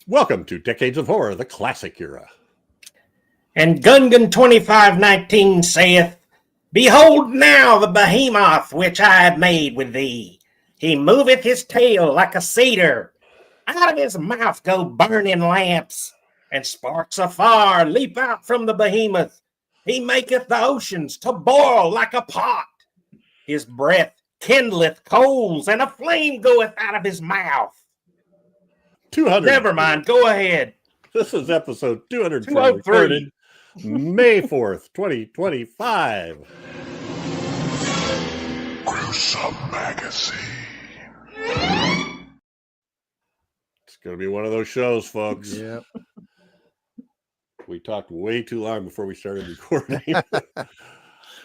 Welcome to Decades of Horror, the classic era. And Gungan 25:19 saith, Behold now the behemoth which I have made with thee. He moveth his tail like a cedar. Out of his mouth go burning lamps, and sparks of fire leap out from the behemoth. He maketh the oceans to boil like a pot. His breath kindleth coals, and a flame goeth out of his mouth. 200. Never mind, go ahead. This is episode 203, 203. recorded May 4th, 2025. Gruesome Magazine. It's going to be one of those shows, folks. Yep. We talked way too long before we started recording.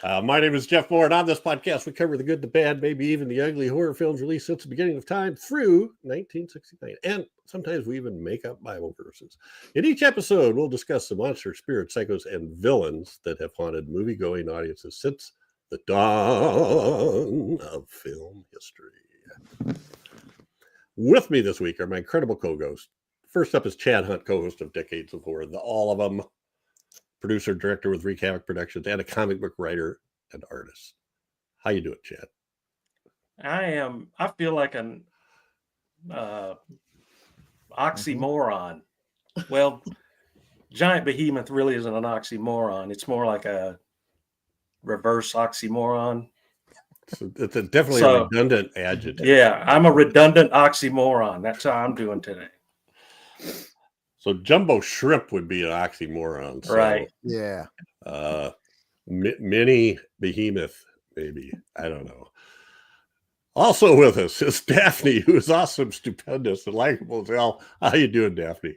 My name is Jeff Mohr, and on this podcast, we cover the good, the bad, maybe even the ugly horror films released since the beginning of time through 1969. And sometimes we even make up Bible verses. In each episode, we'll discuss the monsters, spirits, psychos, and villains that have haunted movie-going audiences since the dawn of film history. With me this week are my incredible co-hosts. First up is Chad Hunt, co-host of Decades of Horror, the all of them, producer, director with Wreak Havoc Productions, and a comic book writer and artist. How you doing, Chad? I feel like an oxymoron. Well, Giant Behemoth really isn't an oxymoron. It's more like a reverse oxymoron. So it's definitely a redundant adjective. Yeah, I'm a redundant oxymoron. That's how I'm doing today. So jumbo shrimp would be an oxymoron. So, Right. Yeah. Mini behemoth, maybe. I don't know. Also with us is Daphne, who is awesome, stupendous, and likable as hell. How you doing, Daphne?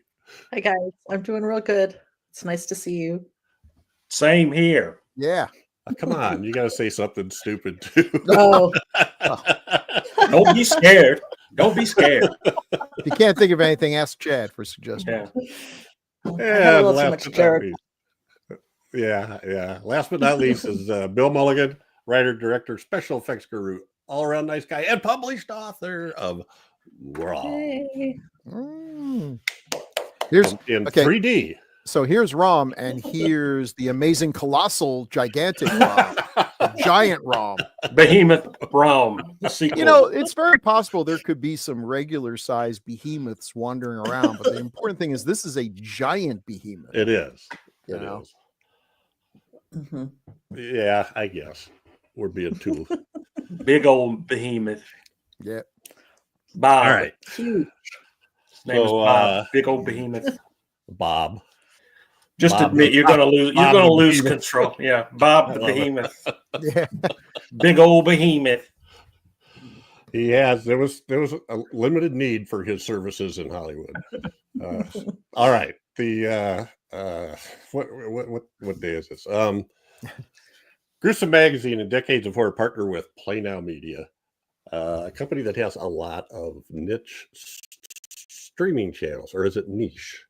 Hi guys, I'm doing real good. It's nice to see you. Same here. Yeah. Come on, you got to say something stupid too. Oh, Don't be scared. Don't be scared. If you can't think of anything, ask Chad for suggestions. Yeah. I have a little too last much but not Jared. least- Yeah. Last but not least is Bill Mulligan, writer, director, special effects guru, all around nice guy, and published author of Raw Hey. Here's in okay. 3D. So here's Rom, and here's the amazing, colossal, gigantic Rom, the giant Rom. Behemoth Rome, the sequel. You know, it's very possible there could be some regular sized behemoths wandering around, but the important thing is this is a giant behemoth. It is. You It know? is. Mhm. Yeah, I guess we're being too. Big old behemoth. Yeah. Bob. All right, Huge. His name is So, Bob. Big old behemoth. Bob. Just Bob admit you're gonna lose. You're Bob gonna the lose Behemoth. control. Yeah, Bob the I love it. behemoth. Yeah. Big old behemoth. There was a limited need for his services in Hollywood. All right, the what day is this? Gruesome Magazine and Decades of Horror partner with Play Now Media, a company that has a lot of niche streaming channels, or is it niche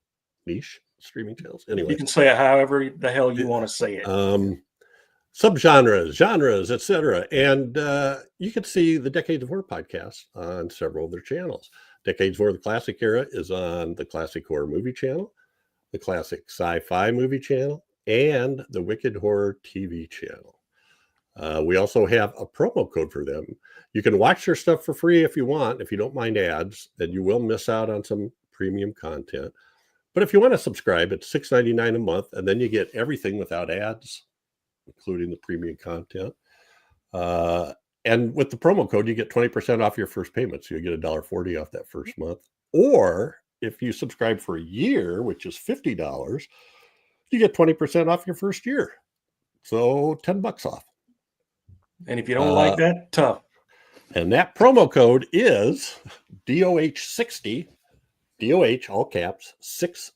streaming channels? Anyway, You can say it however the hell you want to say it. subgenres, genres, etc. And you can see the Decades of Horror podcast on several of their channels. Decades of Horror, the classic era, is on the Classic Horror Movie channel, the Classic Sci-Fi Movie channel, and the Wicked Horror TV channel. We also have a promo code for them. You can watch their stuff for free if you want, if you don't mind ads, and you will miss out on some premium content. But if you want to subscribe, it's $6.99 a month, and then you get everything without ads, including the premium content. And with the promo code, you get 20% off your first payment. So you get $1.40 off that first month. Or if you subscribe for a year, which is $50, you get 20% off your first year. So $10 off. And if you don't like that, tough. And that promo code is DOH60, DOH, all caps, 60.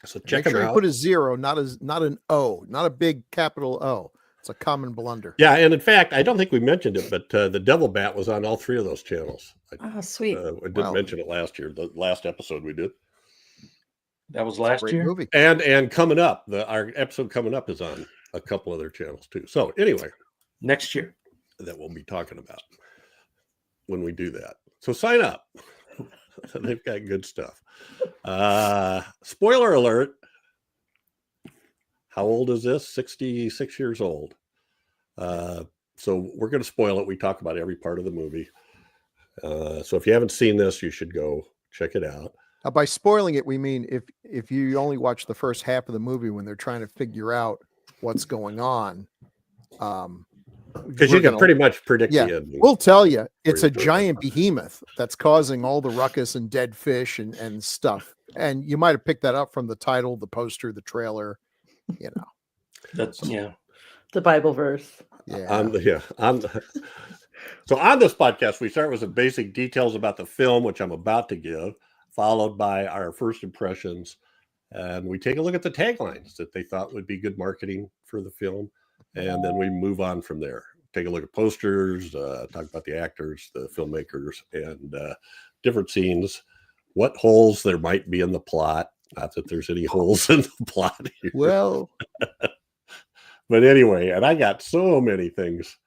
So check Make them sure you out. put a zero, not an O, not a big capital O. It's a common blunder. Yeah, and in fact, I don't think we mentioned it, but the Devil Bat was on all three of those channels. Oh, sweet. I didn't Wow. mention it last year, the last episode we did. That was last Great year. movie. And coming up, our episode coming up is on a couple other channels too. So anyway, Next year. that we'll be talking about when we do that. So sign up. They've got good stuff. Spoiler alert. How old is this? 66 years old. So we're going to spoil it. We talk about every part of the movie. So if you haven't seen this, you should go check it out. By spoiling it, we mean if you only watch the first half of the movie when they're trying to figure out what's going on. Because you can pretty much predict the ending. We'll tell you, it's a giant behemoth that's causing all the ruckus and dead fish and stuff. And you might have picked that up from the title, the poster, the trailer, you know. That's the Bible verse. Yeah. So on this podcast, we start with some basic details about the film, which I'm about to give, followed by our first impressions. And we take a look at the taglines that they thought would be good marketing for the film. And then we move on from there. Take a look at posters, talk about the actors, the filmmakers, and different scenes, what holes there might be in the plot. Not that there's any holes in the plot here. Well, but anyway, and I got so many things.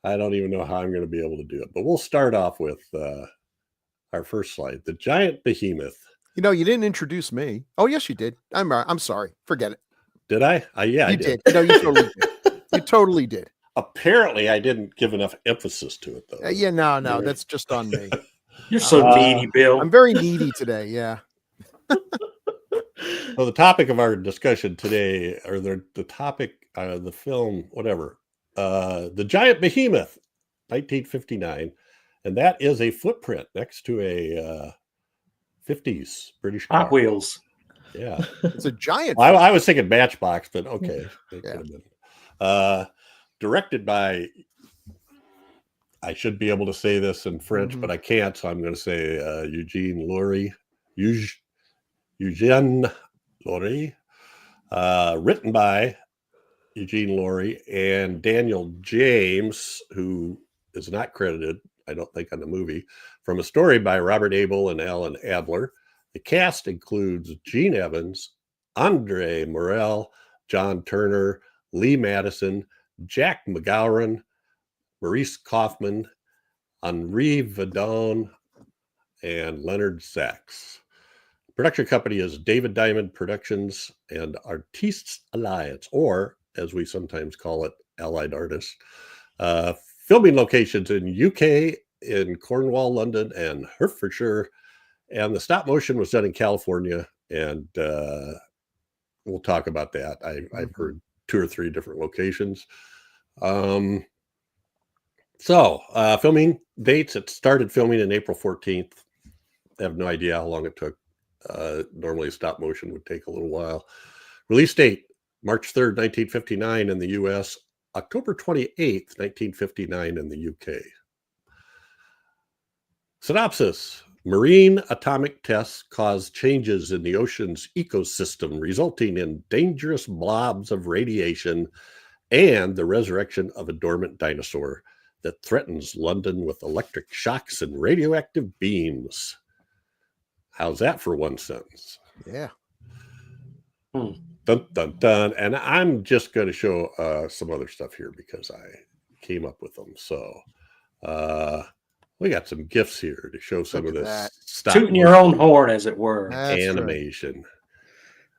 I don't even know how I'm going to be able to do it. But we'll start off with our first slide, the Giant Behemoth. You know, you didn't introduce me. Oh, yes, you did. I'm sorry. Forget it. Did I? Yeah, I did. No, you totally did. You totally did. Apparently, I didn't give enough emphasis to it, though. No, that's just on me. You're so needy, Bill. I'm very needy today. Yeah. So the topic of our discussion today, or the topic, the film, whatever, the Giant Behemoth, 1959, and that is a footprint next to a 50s British car. Hot Wheels. Yeah, it's a giant. Well, I was thinking Matchbox, but okay. It could have been. Directed by, I should be able to say this in French, but I can't, so I'm going to say Eugene Laurie. Eugene Laurie. Written by Eugene Laurie and Daniel James, who is not credited, I don't think, on the movie, from a story by Robert Abel and Alan Adler. The cast includes Gene Evans, Andre Morel, John Turner, Lee Madison, Jack McGowran, Maurice Kaufman, Henri Vidon, and Leonard Sachs. Production company is David Diamond Productions and Artistes Alliance, or as we sometimes call it, Allied Artists. Filming locations in UK, in Cornwall, London, and Hertfordshire. And the stop motion was done in California, and we'll talk about that. I've heard 2 or 3 different locations. Filming dates, it started filming in April 14th. I have no idea how long it took. Normally stop motion would take a little while. Release date, March 3rd, 1959 in the US, October 28th, 1959 in the UK. Synopsis. Marine atomic tests cause changes in the ocean's ecosystem, resulting in dangerous blobs of radiation and the resurrection of a dormant dinosaur that threatens London with electric shocks and radioactive beams. How's that for one sentence? Yeah. Dun, dun, dun. And I'm just going to show some other stuff here because I came up with them. So we got some GIFs here to show some of this stuff. Tooting your own horn, as it were. That's animation. Right.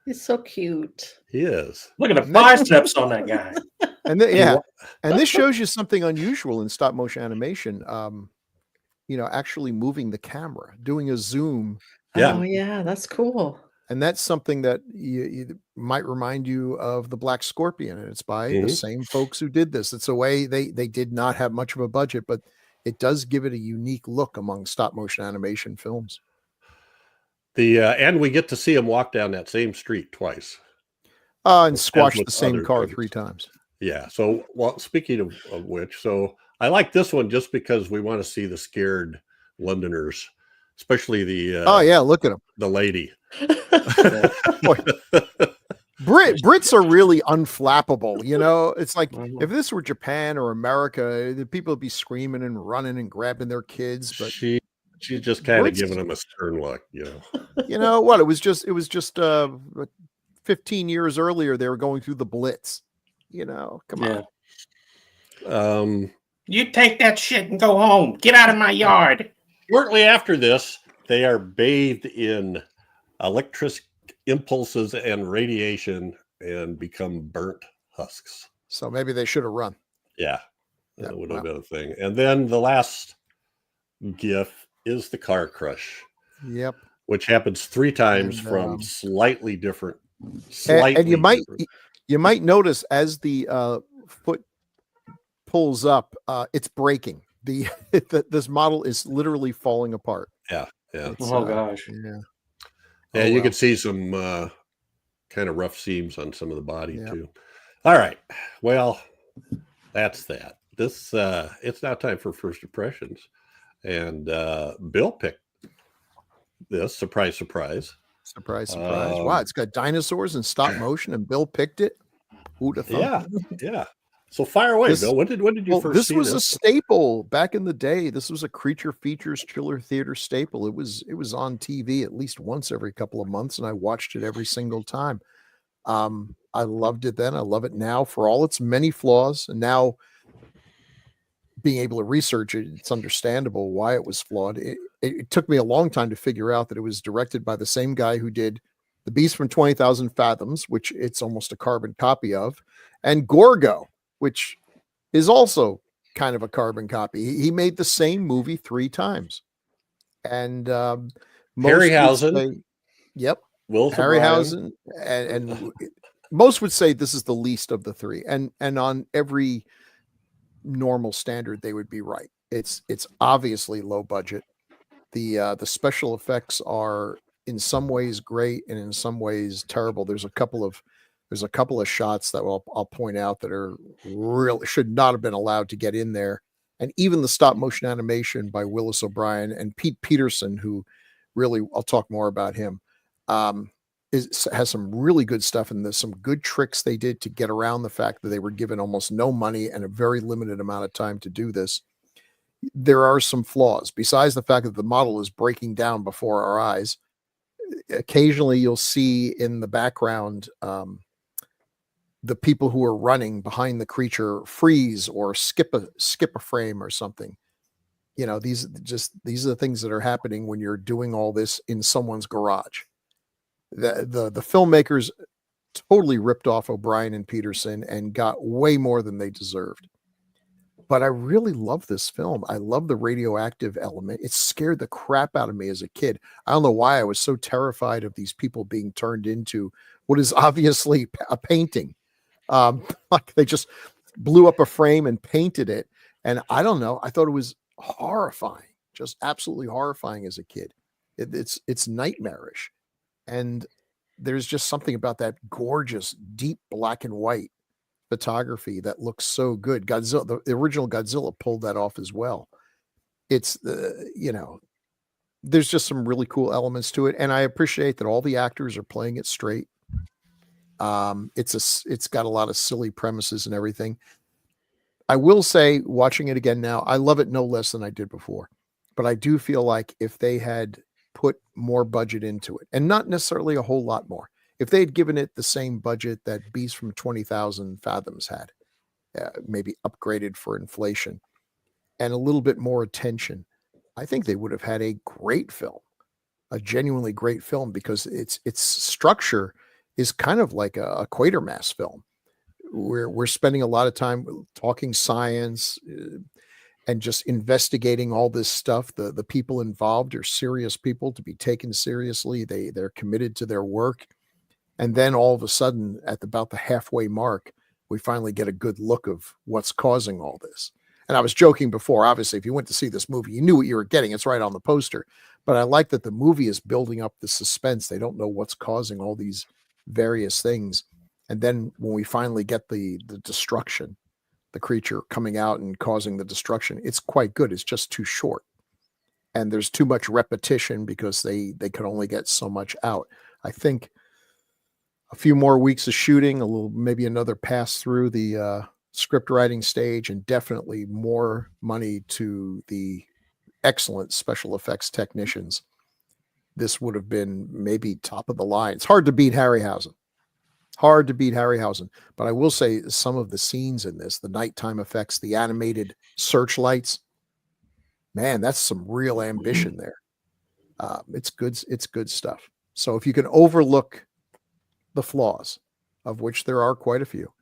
He's so cute. He is. Look at the biceps on that guy. And and this shows you something unusual in stop motion animation. Actually moving the camera, doing a zoom. Yeah. Oh yeah, that's cool. And that's something that you might remind you of the Black Scorpion, and it's by the same folks who did this. It's a way they did not have much of a budget, but it does give it a unique look among stop motion animation films. And we get to see him walk down that same street twice. And squash the same car 3 times. Yeah. So, speaking of which, so I like this one just because we want to see the scared Londoners, especially the look at him, the lady. Brits are really unflappable. It's like if this were Japan or America, the people would be screaming and running and grabbing their kids. But she's just kind of giving them a stern look. You know what? It was just 15 years earlier. They were going through the Blitz. Come on. You take that shit and go home. Get out of my yard. Shortly after this, they are bathed in electric impulses and radiation and become burnt husks. So maybe they should have run. Yeah, Yeah, that would wow. have been a thing. And then the last GIF is the car crush, Yep. which happens 3 times And, from slightly different. and you might notice as the foot pulls up, it's breaking. This model is literally falling apart. Yeah. Gosh. Yeah. Yeah, Oh, you well. can see some kind of rough seams on some of the body Yeah. too. All right. Well, that's that. This it's now time for first impressions. And Bill picked this. Surprise, surprise. Surprise, surprise. Wow, it's got dinosaurs and stop motion, and Bill picked it. Who'd have thought? Yeah. So fire away, Bill. When did you first this see was this? a staple back in the day. This was a Creature Features Chiller Theater staple. It was on TV at least once every couple of months, and I watched it every single time. I loved it then. I love it now for all its many flaws. And now being able to research it, it's understandable why it was flawed. It took me a long time to figure out that it was directed by the same guy who did The Beast from 20,000 Fathoms, which it's almost a carbon copy of, and Gorgo, which is also kind of a carbon copy. He made the same movie 3 times. And Harryhausen. Yep. Willis Harryhausen. And most would say this is the least of the 3. And on every normal standard, they would be right. It's obviously low budget. The special effects are in some ways great and in some ways terrible. There's a couple of shots that I'll point out that are really should not have been allowed to get in there. And even the stop motion animation by Willis O'Brien and Pete Peterson, who really, I'll talk more about him, has some really good stuff in this, some good tricks they did to get around the fact that they were given almost no money and a very limited amount of time to do this. There are some flaws besides the fact that the model is breaking down before our eyes. Occasionally you'll see in the background the people who are running behind the creature freeze or skip a frame or something. You know, these are the things that are happening when you're doing all this in someone's garage. The filmmakers totally ripped off O'Brien and Peterson and got way more than they deserved. But I really love this film. I love the radioactive element. It scared the crap out of me as a kid. I don't know why I was so terrified of these people being turned into what is obviously a painting. Like they just blew up a frame and painted it. And I don't know. I thought it was horrifying, just absolutely horrifying as a kid. It's nightmarish. And there's just something about that gorgeous, deep black and white photography that looks so good. Godzilla, the original Godzilla pulled that off as well. It's there's just some really cool elements to it. And I appreciate that all the actors are playing it straight. It's got a lot of silly premises and everything. I will say, watching it again now, I love it no less than I did before. But I do feel like if they had put more budget into it, and not necessarily a whole lot more, if they had given it the same budget that Beast from 20,000 Fathoms had, maybe upgraded for inflation, and a little bit more attention, I think they would have had a great film, a genuinely great film, because its structure is kind of like a Quatermass film. We're spending a lot of time talking science and just investigating all this stuff. The people involved are serious people to be taken seriously. They're committed to their work. And then all of a sudden, at about the halfway mark, we finally get a good look of what's causing all this. And I was joking before, obviously, if you went to see this movie, you knew what you were getting. It's right on the poster. But I like that the movie is building up the suspense. They don't know what's causing all these various things. And then when we finally get the destruction, the creature coming out and causing the destruction, it's quite good. It's just too short. And there's too much repetition because they could only get so much out. I think a few more weeks of shooting, maybe another pass through the script writing stage, and definitely more money to the excellent special effects technicians. This would have been maybe top of the line. It's hard to beat Harryhausen. But I will say some of the scenes in this, the nighttime effects, the animated searchlights, man, that's some real ambition there. It's good. It's good stuff. So if you can overlook the flaws, of which there are quite a few,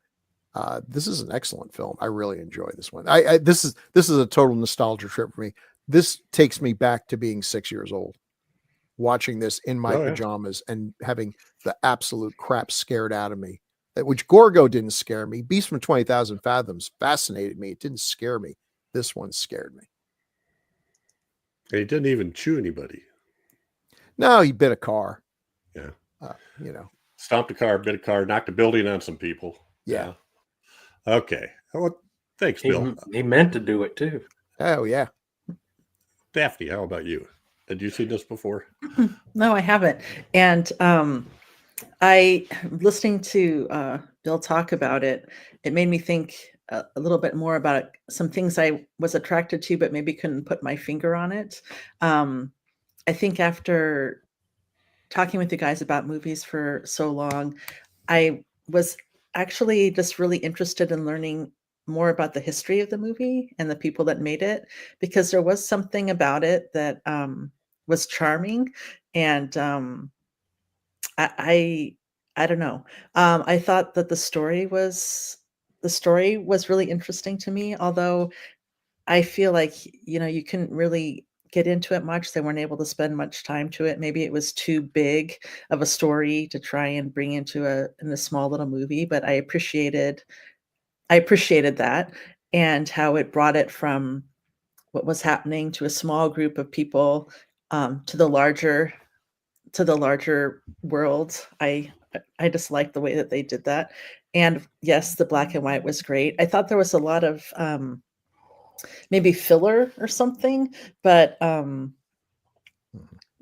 this is an excellent film. I really enjoy this one. This is a total nostalgia trip for me. This takes me back to being 6 years old, watching this in my pajamas and having the absolute crap scared out of me. Which Gorgo didn't scare me. Beast from 20,000 Fathoms fascinated me. It didn't scare me. This one scared me. He didn't even chew anybody. No, he bit a car. Yeah. Stomped a car, bit a car, knocked a building on some people. Yeah. Okay. Well, thanks, Bill. He meant to do it too. Oh, yeah. Daphne, how about you? Had you seen this before? No, I haven't. And I listening to Bill talk about it. It made me think a little bit more about some things I was attracted to, but maybe couldn't put my finger on it. I think after talking with you guys about movies for so long, I was actually just really interested in learning more about the history of the movie and the people that made it, because there was something about it that was charming. And I don't know. I thought that the story was really interesting to me, although I feel like, you couldn't really get into it much. They weren't able to spend much time to it. Maybe it was too big of a story to try and bring into a small little movie, but I appreciated that, and how it brought it from what was happening to a small group of people to the larger world. I just liked the way that they did that. And yes, the black and white was great. I thought there was a lot of maybe filler or something, but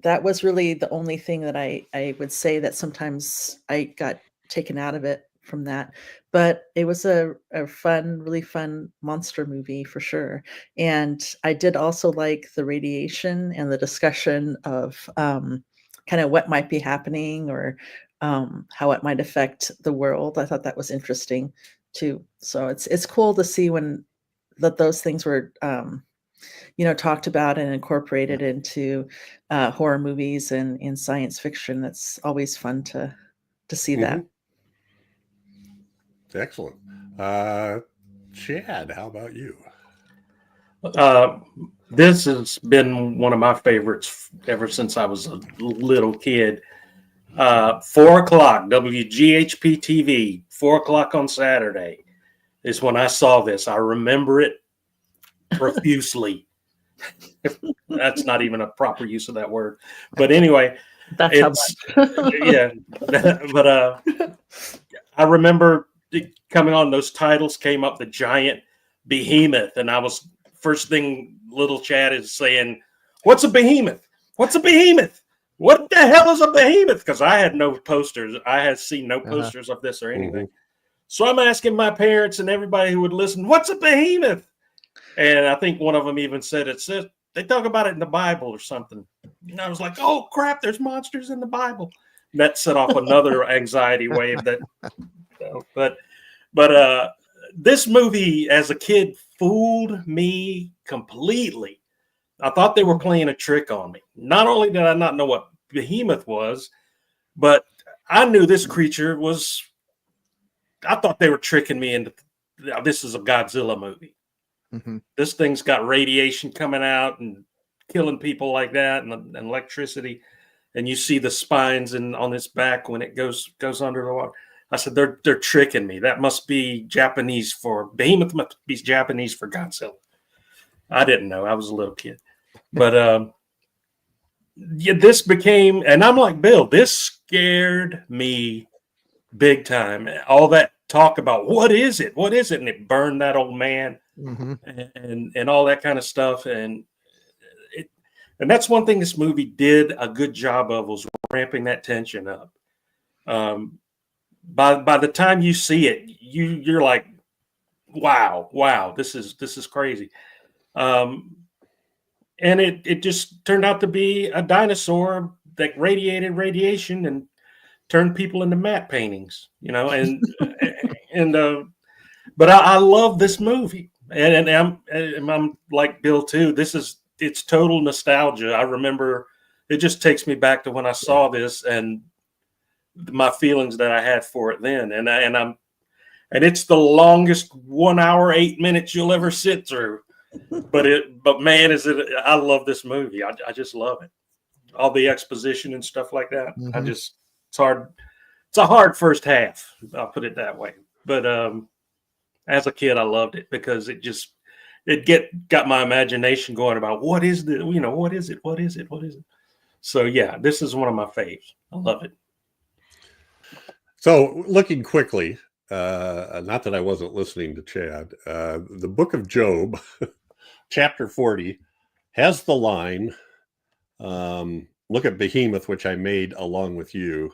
that was really the only thing that I would say that sometimes I got taken out of it from that. But it was a really fun monster movie for sure. And I did also like the radiation and the discussion of kind of what might be happening, or how it might affect the world. I thought that was interesting too. So it's cool to see that those things were talked about and incorporated into horror movies and in science fiction. That's always fun to see that. Excellent. Chad, how about you? This has been one of my favorites ever since I was a little kid. 4 o'clock, WGHP TV, 4 o'clock on Saturday is when I saw this. I remember it profusely. That's not even a proper use of that word. But anyway, that's how much. Yeah. But I remember coming on, those titles came up, the Giant Behemoth, and I was first thing little Chad is saying, "What's a behemoth? What's a behemoth? What the hell is a behemoth?" Because I had no posters. I had seen no posters of this or anything. So I'm asking my parents and everybody who would listen, "What's a behemoth?" And I think one of them even said they talk about it in the Bible or something. And I was like, "Oh crap, there's monsters in the Bible." And that set off another anxiety wave. But this movie as a kid fooled me completely. I thought they were playing a trick on me. Not only did I not know what behemoth was, but I knew this creature was. I thought they were tricking me into this is a Godzilla movie. This thing's got radiation coming out and killing people like that, and electricity, and you see the spines on its back when it goes under the water. I said they're tricking me. That must be Japanese for behemoth. Must be Japanese for Godzilla. I didn't know. I was a little kid, but this became, and I'm like Bill. This scared me big time. All that talk about what is it, and it burned that old man, and all that kind of stuff, and that's one thing this movie did a good job of, was ramping that tension up. By the time you see it, you're like, wow, this is crazy. And it just turned out to be a dinosaur that radiated radiation and turned people into matte paintings, but I love this movie, and I'm like Bill too. It's total nostalgia. I remember it just takes me back to when I saw this and my feelings that I had for it then. And it's the longest 1 hour, 8 minutes you'll ever sit through. But man, I love this movie. I just love it. All the exposition and stuff like that. Mm-hmm. It's hard. It's a hard first half. I'll put it that way. But as a kid, I loved it because it got my imagination going about what is the, what is it? So yeah, this is one of my faves. I love it. So looking quickly, not that I wasn't listening to Chad, the book of Job, chapter 40, has the line, look at Behemoth, which I made along with you.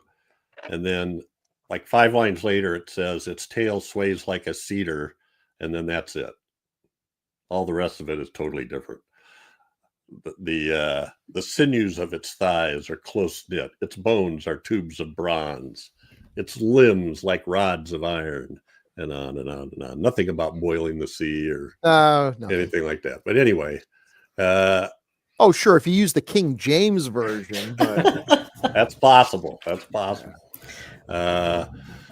And then like 5 lines later, it says its tail sways like a cedar. And then that's it. All the rest of it is totally different. The sinews of its thighs are close knit. Its bones are tubes of bronze. Its limbs like rods of iron, and on and on and on. Nothing about boiling the sea or anything like that. But anyway. Oh, sure. If you use the King James version. But... That's possible.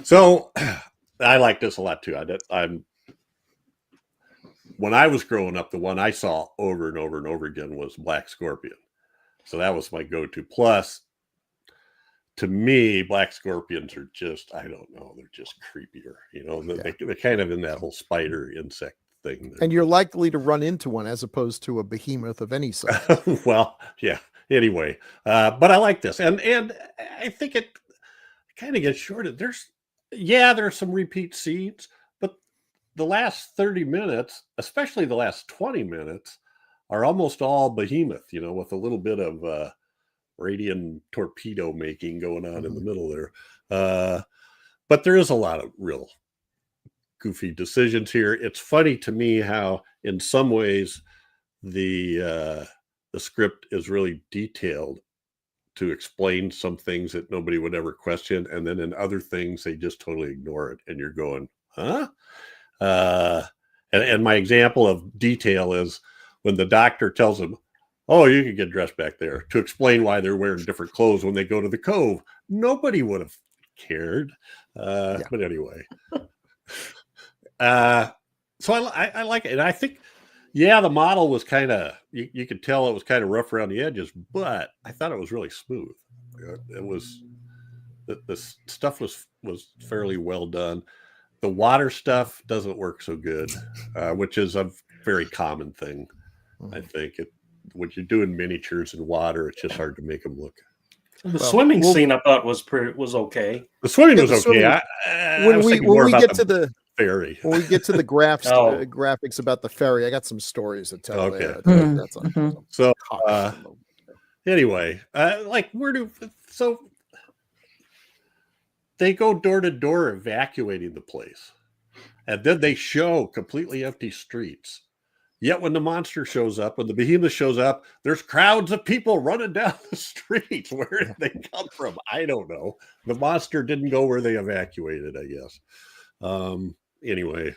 So I like this a lot too. When I was growing up, the one I saw over and over and over again was Black Scorpion. So that was my go-to. Plus, to me, Black Scorpions are just, I don't know, they're just creepier. They're kind of in that whole spider insect thing. And you're likely to run into one as opposed to a behemoth of any size. Well, yeah. Anyway, but I like this. And I think it kind of gets shorted. There's some repeat scenes, but the last 30 minutes, especially the last 20 minutes, are almost all Behemoth, with a little bit of radiant torpedo making going on in the middle there. But there is a lot of real goofy decisions here. It's funny to me how in some ways the script is really detailed to explain some things that nobody would ever question. And then in other things, they just totally ignore it. And you're going, huh? And my example of detail is when the doctor tells them, oh, you can get dressed back there, to explain why they're wearing different clothes when they go to the cove. Nobody would have cared. But anyway. So I like it. And I think, the model was kind of, you could tell it was kind of rough around the edges, but I thought it was really smooth. It was, the stuff was fairly well done. The water stuff doesn't work so good, which is a very common thing. I think when you're doing miniatures in water, it's just hard to make them look. The swimming scene I thought was okay. The swimming was okay. When we get to the ferry, when we get to the graphics about the ferry, I got some stories to tell. Okay. That's so anyway, so they go door to door evacuating the place, and then they show completely empty streets. Yet when the monster shows up, when the behemoth shows up, there's crowds of people running down the streets. Where did they come from? I don't know. The monster didn't go where they evacuated, I guess. Anyway.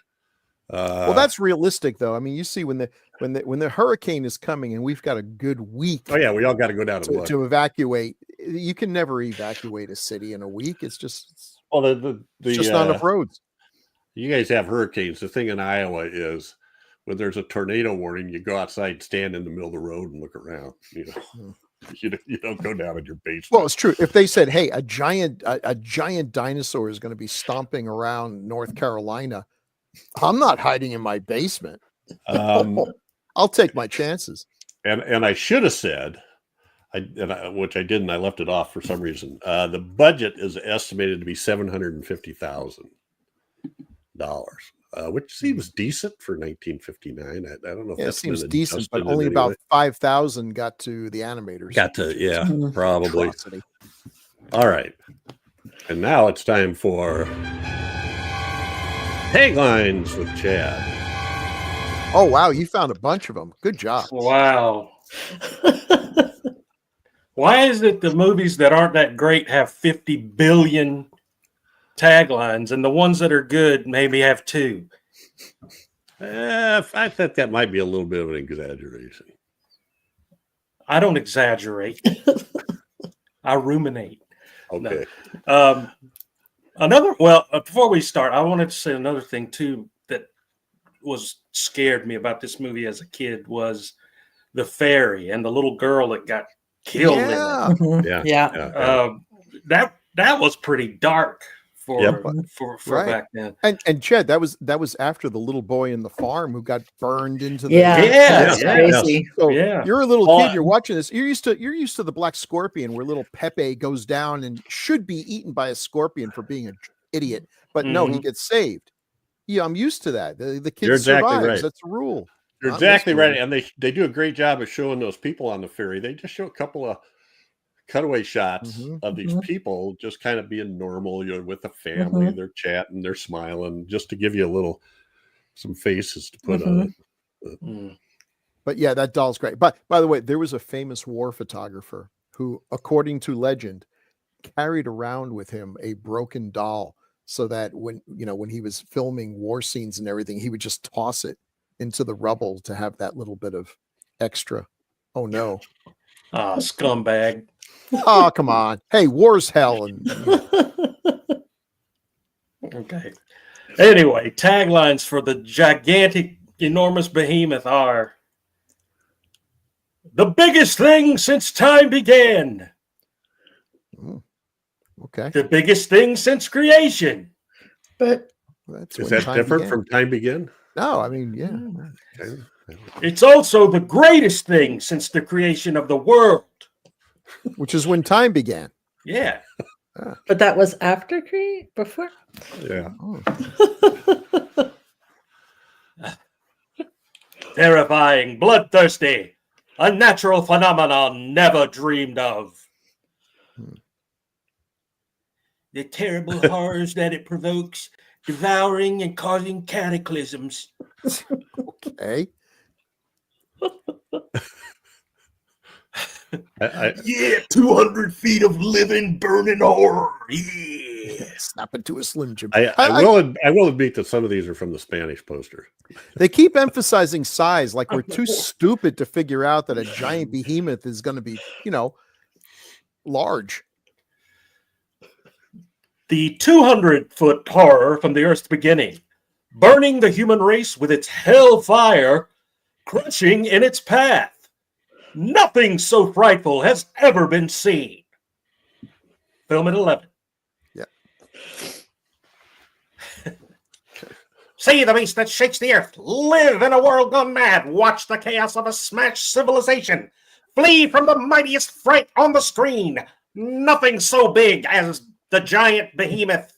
Well, that's realistic, though. I mean, you see when the hurricane is coming, and we've got a good week. Oh yeah, we all got to go down to evacuate. You can never evacuate a city in a week. It's just it's just not enough roads. You guys have hurricanes. The thing in Iowa is, when there's a tornado warning, you go outside, stand in the middle of the road, and look around. You don't go down in your basement. Well, it's true. If they said, "Hey, a giant dinosaur is going to be stomping around North Carolina," I'm not hiding in my basement. I'll take my chances. And I should have said, which I didn't. I left it off for some reason. The budget is estimated to be $750,000. Which seems decent for 1959. I don't know if that seems decent, but only about 5,000 got to the animators. Probably. Atrocity. All right, and now it's time for taglines with Chad. Oh wow, you found a bunch of them. Good job. Wow. Why is it the movies that aren't that great have 50 billion taglines, and the ones that are good maybe have 2? I think that might be a little bit of an exaggeration. I don't exaggerate. I ruminate. Okay. Before we start, I wanted to say another thing too that scared me about this movie as a kid was the fairy and the little girl that got killed. Yeah. In Yeah. it. That was pretty dark for Right. back then. And Chad, that was after the little boy in the farm who got burned into the Yeah, that's yeah. crazy. So Yeah. you're a little kid, you're watching this. You're used to the black scorpion where little Pepe goes down and should be eaten by a scorpion for being an idiot, but no, he gets saved. Yeah, I'm used to that. The kid You're exactly survives. right. That's the rule. You're exactly right. And they do a great job of showing those people on the ferry. They just show a couple of cutaway shots of these people just kind of being normal, with the family. They're chatting, they're smiling, just to give you some faces to put on it. But yeah, that doll's great. But by the way, there was a famous war photographer who, according to legend, carried around with him a broken doll so that when he was filming war scenes and everything, he would just toss it into the rubble to have that little bit of extra. Oh no. Scumbag. Oh, come on. Hey, war's hell. Okay. Anyway, taglines for the gigantic, enormous behemoth are: the biggest thing since time began. Okay. The biggest thing since creation. But That's Is when that time different began. from Time Begin? No, I mean, yeah. Okay. It's also the greatest thing since the creation of the world. Which is when time began. Yeah. but that was after before. Yeah. Oh. Terrifying, bloodthirsty, a natural phenomenon never dreamed of. The terrible horrors that it provokes, devouring and causing cataclysms. Okay. Yeah, 200 feet of living, burning horror. Yeah. Snap into a Slim Jim. I will admit that some of these are from the Spanish poster. They keep emphasizing size, like we're too stupid to figure out that a giant behemoth is going to be, large. The 200-foot horror from the Earth's beginning, burning the human race with its hell fire, crushing in its path. Nothing so frightful has ever been seen. Film at 11. Yeah. See the beast that shakes the earth. Live in a world gone mad. Watch the chaos of a smashed civilization. Flee from the mightiest fright on the screen. Nothing so big as the giant behemoth.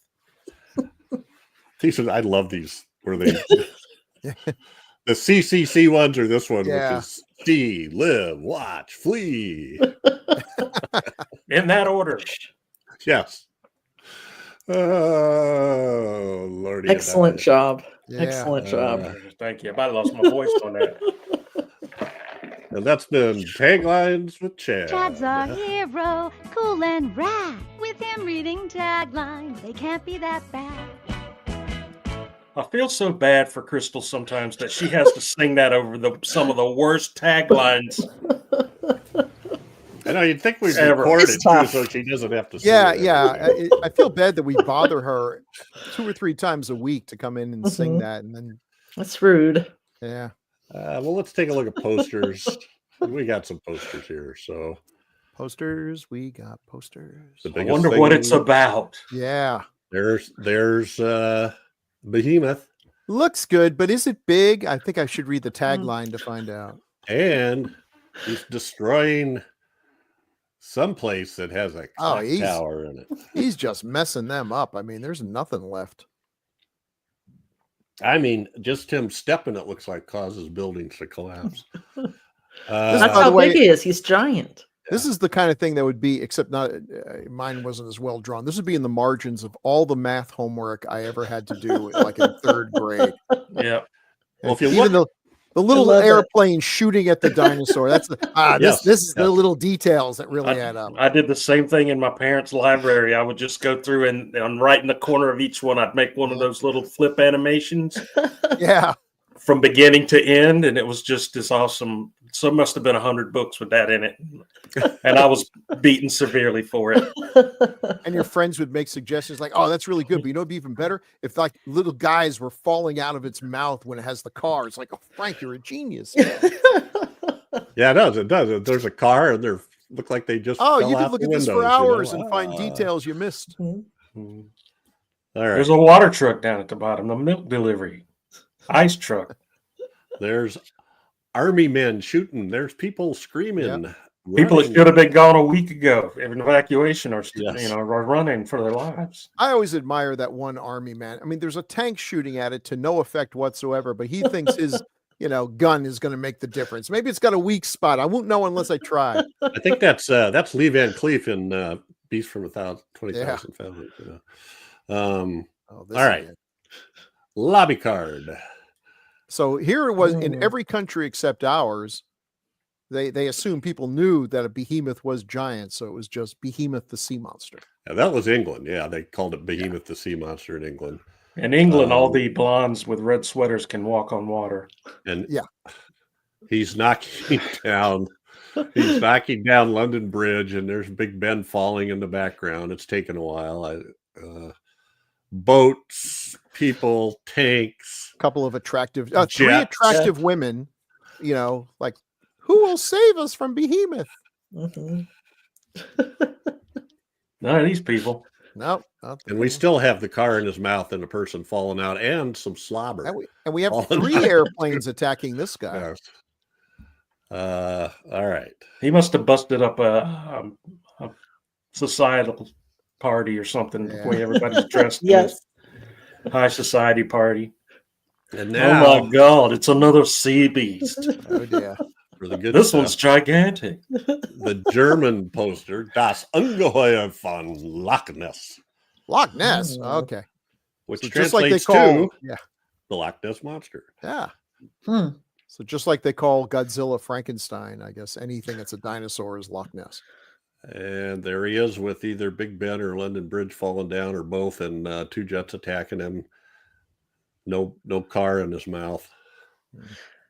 I love these. Where they the CCC ones or this one, Yeah. which is see, live, watch, flee. In that order. Yes. Oh, Lordy. Excellent job. Yeah. Excellent job. Thank you. I about lost my voice on that. And that's been Taglines with Chad. Chad's our hero, cool and rad. With him reading taglines, they can't be that bad. I feel so bad for Crystal sometimes that she has to sing that over some of the worst taglines. I know, you'd think we'd Ever. record It's it too, tough. so she doesn't have to sing Yeah, it. yeah. I feel bad that we bother her 2 or 3 times a week to come in and sing that. And then, That's rude. yeah. Well, let's take a look at posters. We got some posters here. So Posters. We got posters. the I biggest wonder thing, what it's about. Yeah. There's Behemoth, Looks good, but is it big? I think I should read the tagline to find out. and he's destroying some place that has a Oh, clock tower in it. He's just messing them up. I mean, there's nothing left. I mean, just him stepping, it looks like, causes buildings to collapse. That's by how the way- big he is. He's giant. This is the kind of thing that would be, except not mine wasn't as well drawn. This would be in the margins of all the math homework I ever had to do, like in 3rd grade. Yeah. Well, if you Even the little love it. airplane shooting at the dinosaur. That's Yes, this is the yes. little details that really add up. I did the same thing in my parents' library. I would just go through and right in the corner of each one, I'd make one of those little flip animations Yeah. from beginning to end. And it was just this awesome So it must have been 100 books with that in it, and I was beaten severely for it. And your friends would make suggestions like, "Oh, that's really good," but you know, it'd be even better if like little guys were falling out of its mouth when it has the car. It's like, "Oh, Frank, you're a genius." Yeah, it does. It does. There's a car, and they look like they just. Oh, fell you could out look the at this for windows, you know? hours and find details you missed. All right. There's a water truck down at the bottom, a milk delivery, ice truck. There's army men shooting. There's people screaming. People that running. should have been gone a week ago in evacuation or Yes. are running for their lives. I always admire that one army man. I mean, there's a tank shooting at it to no effect whatsoever, but he thinks his, gun is going to make the difference. Maybe it's got a weak spot. I won't know unless I try. I think that's Lee Van Cleef in Beast from 20,000 Fathoms. All right. Lobby card. So here it was in every country except ours. They assumed people knew that a behemoth was giant, so it was just Behemoth the sea monster. Yeah, that was England. Yeah, they called it Behemoth the sea monster in England. In England, all the blondes with red sweaters can walk on water. And he's knocking down London Bridge, and there's Big Ben falling in the background. It's taken a while. Boats, people, tanks, A couple of attractive, three attractive women, like, who will save us from Behemoth? Mhm. None of these people. No. and we still have the car in his mouth and a person falling out and some slobber. And we have Falling 3 out. airplanes attacking this guy. Yes. All right. He must have busted up a societal party or something the way everybody's dressed. Yes. High society party. And now, Oh my God, it's another sea beast. Oh dear. for the good This stuff, one's gigantic. the German poster, Das Ungeheuer von Loch Ness, Loch Ness. Oh. Okay. which So just like they translates call, to the Loch Ness Monster. yeah. Hmm. So just like they call Godzilla Frankenstein, I guess anything that's a dinosaur is Loch Ness. And there he is with either Big Ben or London Bridge falling down or both, and 2 jets attacking him. No car in his mouth.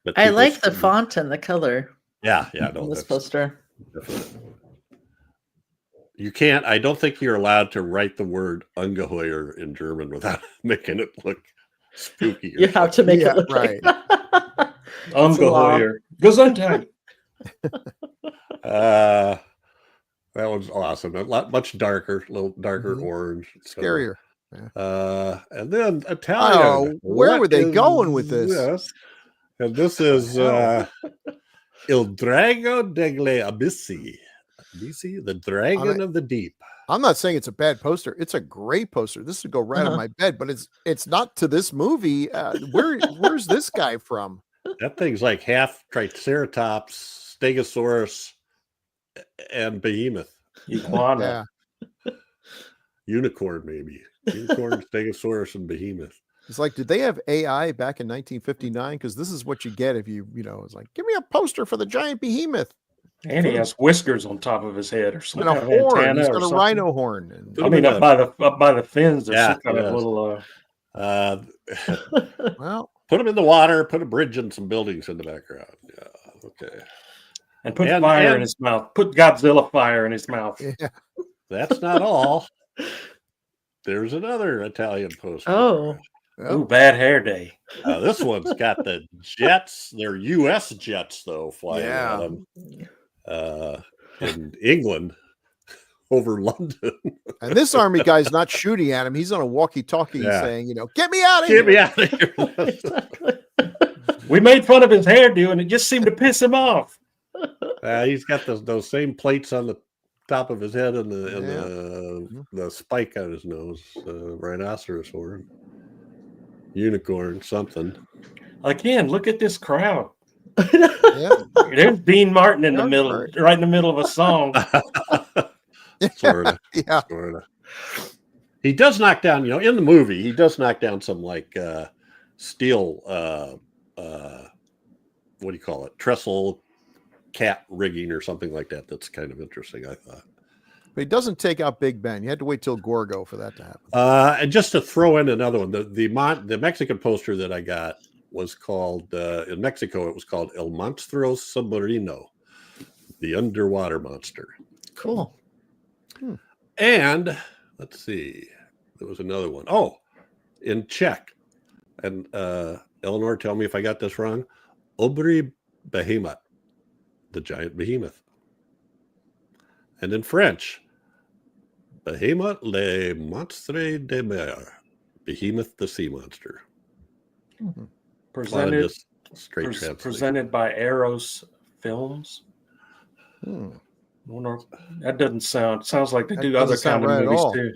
But I people like the screaming. font and the color Yeah, no, on this that's poster. definitely. You can't. I don't think you're allowed to write the word Ungeheuer in German without making it look spooky. You have to make it look right. like Ungeheuer. Gesundheit. That was awesome. A lot much darker, a little darker orange. Scarier. And then Italian. Oh, where were they going with this? Yes. And this is Il Drago degli Abissi. Abissi, the Dragon of the Deep. I'm not saying it's a bad poster. It's a great poster. This would go right on my bed, but it's not to this movie. Where's this guy from? That thing's like half Triceratops, Stegosaurus, and Behemoth. Iguana. Yeah. Unicorn, maybe. Unicorn, Stegosaurus, and Behemoth. It's like, did they have AI back in 1959? Because this is what you get if it's like, give me a poster for the giant behemoth. And he has whiskers on top of his head or And something. a horn. He's got a rhino horn. And, I mean, up by the fins, there's some kind of little. well, put him in the water. Put a bridge and some buildings in the background. Yeah. Okay. And put fire in his mouth. Put Godzilla fire in his mouth. Yeah. That's not all. There's another Italian poster. Oh. Ooh, bad hair day. This one's got the jets. They're U.S. jets, though, flying at them in England over London. And this army guy's not shooting at him. He's on a walkie-talkie saying, get me out of here. Get me out of here. We made fun of his hairdo, and it just seemed to piss him off. He's got those same plates on the top of his head and the spike on his nose. Rhinoceros horn. Unicorn, something. Again, look at this crowd. Yeah. There's Dean Martin in the middle, right in the middle of a song. Sort of. Yeah. Sort of. He does knock down, in the movie, he does knock down some steel, what do you call it? Trestle cat rigging or something like that. That's kind of interesting, I thought. But he doesn't take out Big Ben. You had to wait till Gorgo for that to happen. And just to throw in another one, the Mexican poster that I got was called, in Mexico, it was called El Monstruo Submarino, the underwater monster. Cool. And let's see, there was another one. Oh, in Czech, and Eleanor, tell me if I got this wrong. Obry Behemoth, the giant behemoth. And in French, Behemoth le monstre de mer, behemoth the sea monster. Presented, straight translation. presented by Eros Films. Wonder, that doesn't sounds like they do other kind of movies too.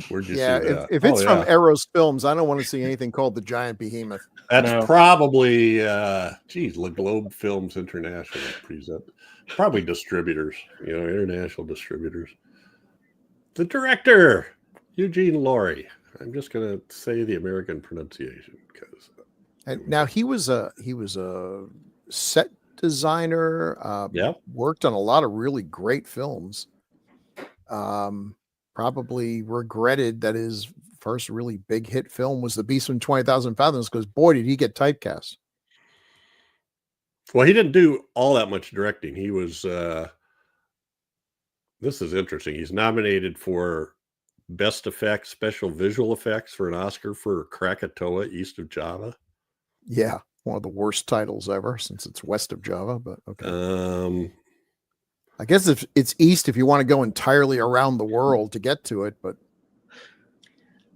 Where'd you Yeah, see that? if it's from Eros Films, I don't want to see anything called the Giant Behemoth. That's probably, Le Globe Films International present. Probably distributors, international distributors. The director, Eugene Laurie. I'm just going to say the American pronunciation because. And now he was a set designer. Worked on a lot of really great films. Probably regretted that his first really big hit film was The Beast from 20,000 Fathoms because boy did he get typecast. Well, he didn't do all that much directing. He was. This is interesting. He's nominated for Best Effects, Special Visual Effects for an Oscar for Krakatoa, East of Java. Yeah, one of the worst titles ever since it's west of Java, but okay. I guess if it's east, if you want to go entirely around the world to get to it, but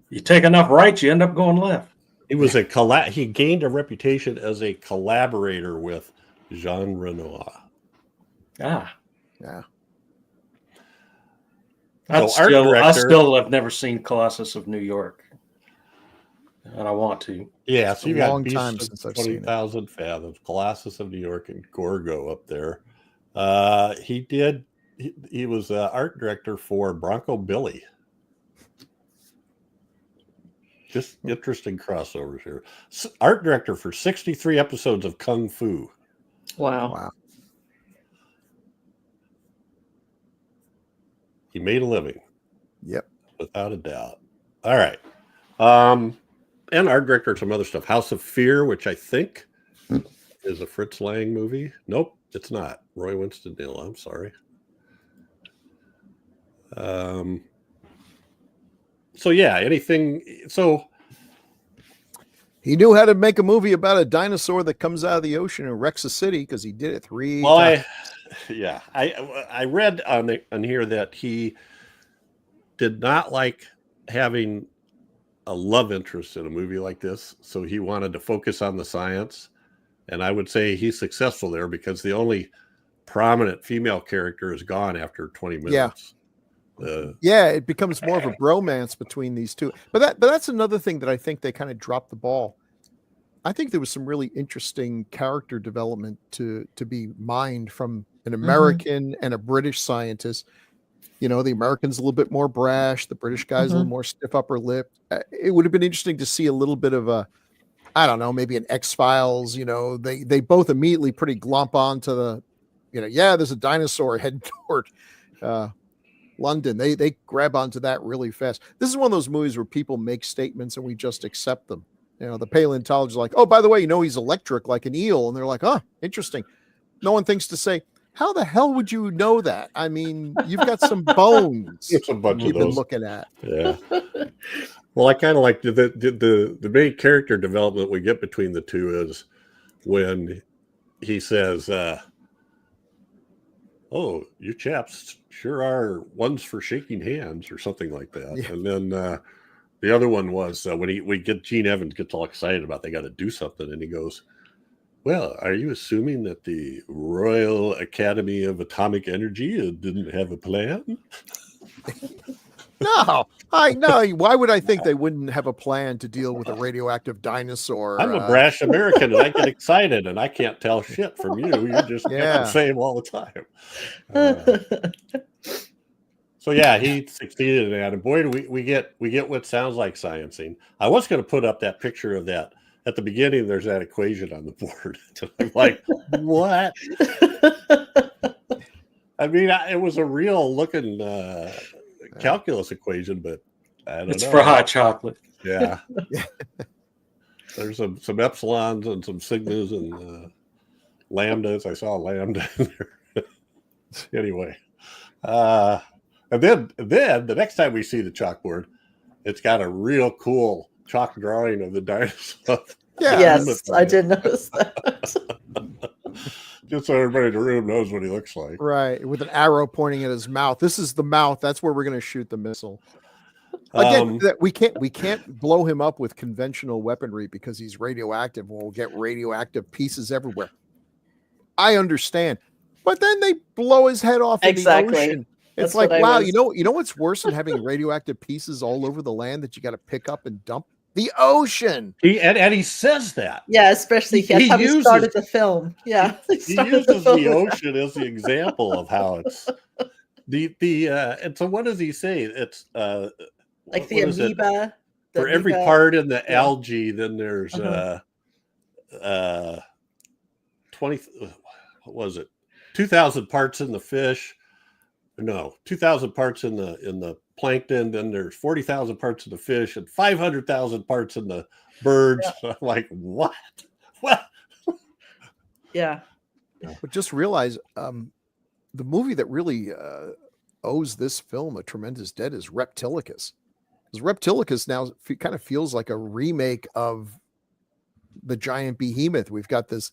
you take enough right, you end up going left. He was he gained a reputation as a collaborator with Jean Renoir. Yeah. I still have never seen Colossus of New York, and I want to. Yeah, so you got long time since I've seen 20,000 Fathoms, Colossus of New York, and Gorgo up there. He was art director for Bronco Billy. Just interesting crossovers here. Art director for 63 episodes of Kung Fu. Wow. He made a living. Yep. Without a doubt. All right. And art director of some other stuff. House of Fear, which I think is a Fritz Lang movie. Nope, it's not. Roy Winston-Neal, I'm sorry. So yeah, anything. So he knew how to make a movie about a dinosaur that comes out of the ocean and wrecks a city because he did it 3 times. I read on here that he did not like having a love interest in a movie like this, so he wanted to focus on the science. And I would say he's successful there because the only prominent female character is gone after 20 minutes. It becomes more of a bromance between these two. But that's another thing that I think they kind of dropped the ball. I think there was some really interesting character development to be mined from an American and a British scientist. The American's a little bit more brash. The British guy's a little more stiff upper lip. It would have been interesting to see a little bit of maybe an X-Files. They both immediately pretty glomp on to the, there's a dinosaur heading toward London. They grab onto that really fast. This is one of those movies where people make statements and we just accept them. The paleontologist is like, oh, by the way, he's electric like an eel. And they're like, oh, interesting. No one thinks to say, how the hell would you know that? I mean, you've got some bones it's a bunch you've of those. been looking at. Yeah. Well, I kind of like the main character development we get between the two is when he says, oh, you chaps sure are ones for shaking hands or something like that. Yeah. And then the other one was when Gene Evans gets all excited about they got to do something. And he goes, well, are you assuming that the Royal Academy of Atomic Energy didn't have a plan? No. Why would I think they wouldn't have a plan to deal with a radioactive dinosaur? I'm a brash American and I get excited and I can't tell shit from you. You just get the same all the time. So yeah, he succeeded in that. And boy, do we get what sounds like sciencing. I was going to put up that picture of that. At the beginning, there's that equation on the board. I'm like, what? I mean, it was a real looking calculus equation, but I don't know. It's for hot chocolate. Yeah. There's some epsilons and some sigmas and lambdas. I saw a lambda in there. Anyway, and then the next time we see the chalkboard, it's got a real cool chalk drawing of the dinosaur. Yeah. Yes, I did notice that. Just so everybody in the room knows what he looks like. Right, with an arrow pointing at his mouth. This is the mouth. That's where we're going to shoot the missile. Again, we can't blow him up with conventional weaponry because he's radioactive. We'll get radioactive pieces everywhere. I understand, but then they blow his head off in the ocean. It's That's like, what I wow, was- you know what's worse than having radioactive pieces all over the land that you got to pick up and dump? The ocean. And he says that. Yeah, especially that's how he started the film. Yeah, he uses the ocean as the example of how it's the and so what does he say? It's like the amoeba. For every part in the algae, then there's 20. What was it? 2,000 parts in the fish. No, 2,000 parts in the plankton. Then there's 40,000 parts in the fish and 500,000 parts in the birds. Yeah. I'm like, what? What? Yeah. But just realize the movie that really owes this film a tremendous debt is Reptilicus. Because Reptilicus now kind of feels like a remake of the Giant Behemoth. We've got this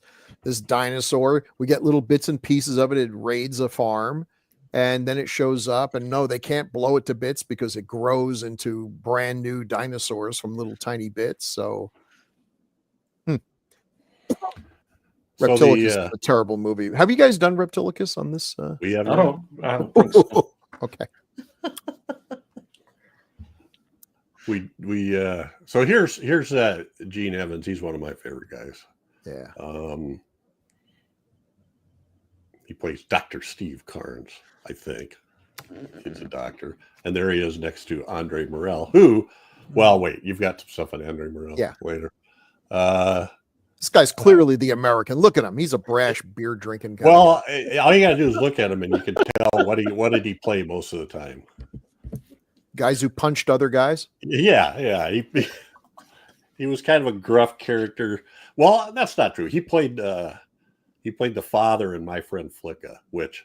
dinosaur. We get little bits and pieces of it. It raids a farm. And then it shows up, and no, they can't blow it to bits because it grows into brand new dinosaurs from little tiny bits. So, Reptilicus is a terrible movie. Have you guys done Reptilicus on this? We have. I don't think so. Okay. We so here's Gene Evans. He's one of my favorite guys. Yeah. He plays Dr. Steve Carnes, I think. He's a doctor. And there he is next to Andre Morel, who, well, wait, you've got some stuff on Andre Morel later. This guy's clearly the American. Look at him. He's a brash beer drinking guy. Well, all you got to do is look at him and you can tell what did he play most of the time. Guys who punched other guys? Yeah. He was kind of a gruff character. Well, that's not true. He played the father in My Friend Flicka, which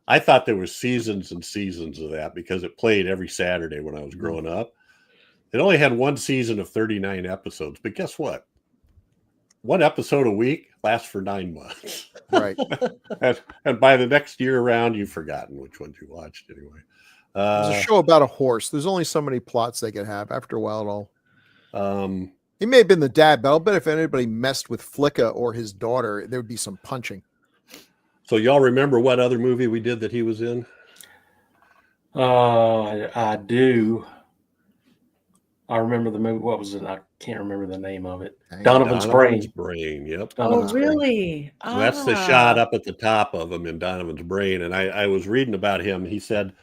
I thought there was seasons and seasons of that because it played every Saturday when I was growing up. It only had one season of 39 episodes, but guess what? One episode a week lasts for 9 months. Right. and by the next year around, you've forgotten which ones you watched anyway. There's a show about a horse. There's only so many plots they could have. After a while, it all. He may have been the dad, but I'll bet if anybody messed with Flicka or his daughter, there would be some punching. So y'all remember what other movie we did that he was in? I do. I remember the movie. What was it? I can't remember the name of it. Donovan's Brain. Yep. Donovan's really? So that's the shot up at the top of him in Donovan's Brain. And I was reading about him. He said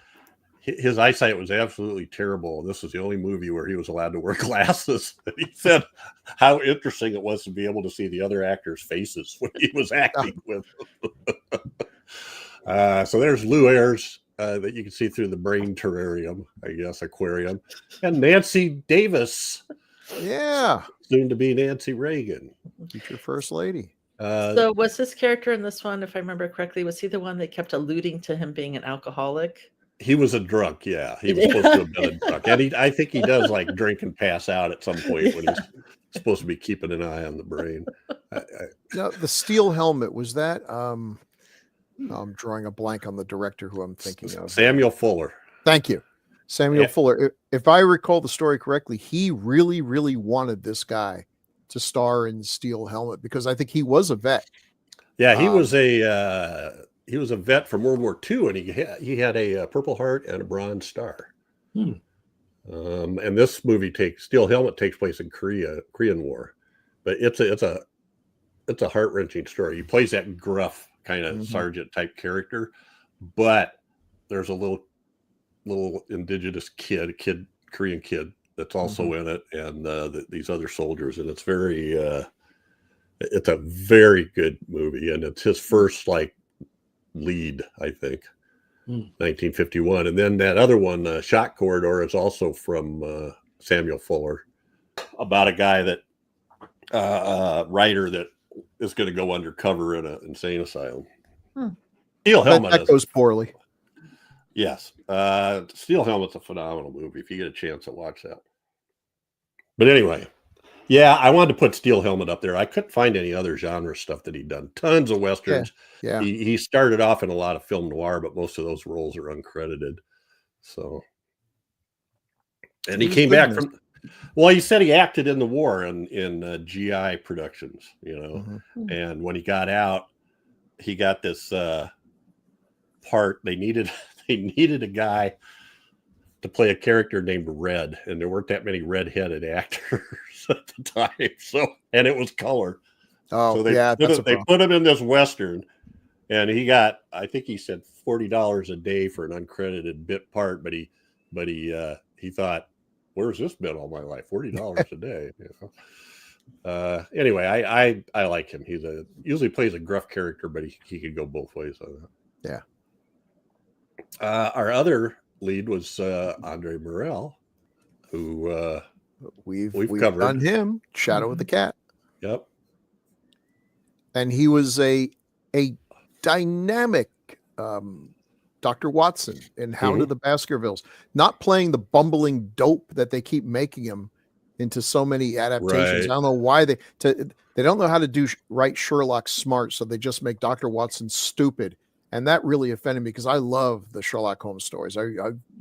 his eyesight was absolutely terrible. This was the only movie where he was allowed to wear glasses. He said how interesting it was to be able to see the other actors' faces when he was acting with them. So there's Lou Ayres that you can see through the brain terrarium, I guess, aquarium. And Nancy Davis. Yeah. Soon to be Nancy Reagan. Future First Lady. So was this character in this one, if I remember correctly, was he the one that kept alluding to him being an alcoholic? He was a drunk, yeah. He was supposed to have been a drunk. And I think he does like drink and pass out at some point when he's supposed to be keeping an eye on the brain. Now, the steel helmet, was that I'm drawing a blank on the director who I'm thinking of. Samuel Fuller. Thank you. Samuel Fuller. If I recall the story correctly, he really, really wanted this guy to star in Steel Helmet because I think he was a vet. Yeah, he was a vet from World War II, and he had a Purple Heart and a Bronze Star. And this movie Steel Helmet takes place in Korean War, but it's a heart-wrenching story. He plays that gruff kind of sergeant type character, but there's a little indigenous Korean kid that's also in it, and these other soldiers, and it's it's a very good movie, and it's his first lead, I think, 1951. And then that other one, Shot Corridor, is also from Samuel Fuller, about a guy that writer that is going to go undercover in an insane asylum. Hmm. Steel Helmet. That goes poorly. Yes. Steel Helmet's a phenomenal movie. If you get a chance to watch that. But anyway, yeah, I wanted to put Steel Helmet up there. I couldn't find any other genre stuff that he'd done. Tons of Westerns. Yeah. He started off in a lot of film noir, but most of those roles are uncredited. So, and he came back from, well, he said he acted in the war in GI productions, you know, and when he got out, he got this part. They needed a guy to play a character named Red, and there weren't that many red-headed actors at the time. So, and it was color. Oh, so they put him in this Western, and he got, I think he said $40 a day for an uncredited bit part, but he thought, where's this been all my life? $40 a day. You know? Anyway, I like him. He's usually plays a gruff character, but he could go both ways on that. Yeah. Our other lead was Andre Morel, who we've covered. Done him. Shadow of the Cat. Yep. And he was a dynamic Dr. Watson in Hound of the Baskervilles, not playing the bumbling dope that they keep making him into so many adaptations. Right. I don't know why they don't know how to write Sherlock smart, so they just make Dr. Watson stupid. And that really offended me because I love the Sherlock Holmes stories. I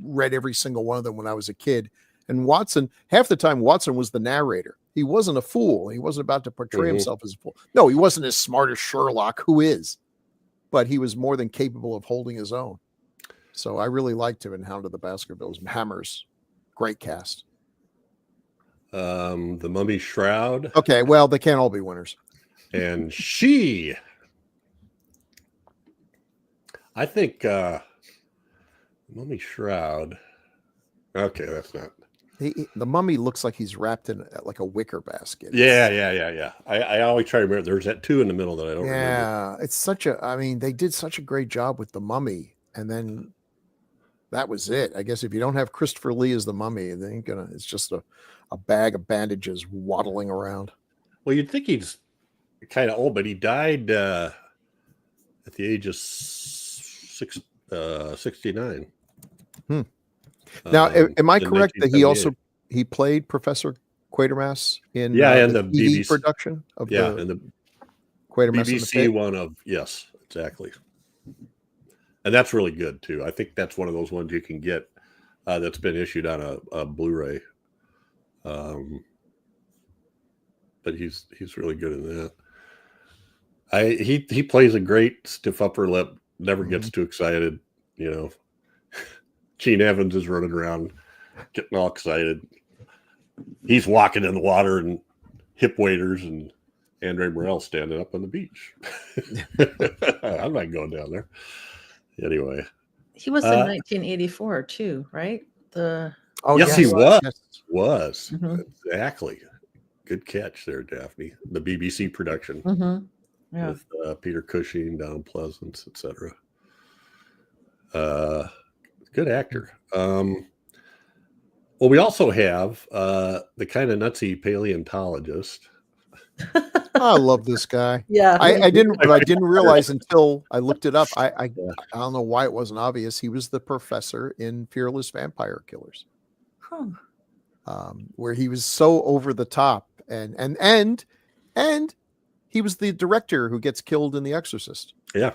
read every single one of them when I was a kid. And Watson, half the time, Watson was the narrator. He wasn't a fool. He wasn't about to portray himself as a fool. No, he wasn't as smart as Sherlock, who is. But he was more than capable of holding his own. So I really liked him in Hound of the Baskervilles. Hammers. Great cast. The Mummy Shroud. Okay, well, they can't all be winners. And she... I think Mummy Shroud. Okay, that's not. The mummy looks like he's wrapped in like a wicker basket. Yeah. I always try to remember. There's that two in the middle that I don't remember. Yeah, it's such a. I mean, they did such a great job with the mummy, and then that was it. I guess if you don't have Christopher Lee as the mummy, they ain't gonna. It's just a bag of bandages waddling around. Well, you'd think he's kind of old, but he died at the age of 69. Now, am I correct that he played Professor Quatermass in the TV BBC production of the Quatermass BBC one of yes, exactly, and that's really good too. I think that's one of those ones you can get that's been issued on a Blu-ray. But he's really good in that. He plays a great stiff upper lip. Never gets too excited, you know. Gene Evans is running around getting all excited. He's walking in the water and hip waders, and Andre Morel standing up on the beach. I'm not going down there. Anyway. He was in 1984 too, right? Yes, he was. Yes. Was. Mm-hmm. Exactly. Good catch there, Daphne. The BBC production. Mm-hmm. Yeah. With Peter Cushing, Donald Pleasance, etc. Good actor. Well, we also have the kind of nutsy paleontologist. I love this guy. Yeah, I didn't realize until I looked it up. I don't know why it wasn't obvious. He was the professor in Fearless Vampire Killers, where he was so over the top, and he was the director who gets killed in The Exorcist. Yeah.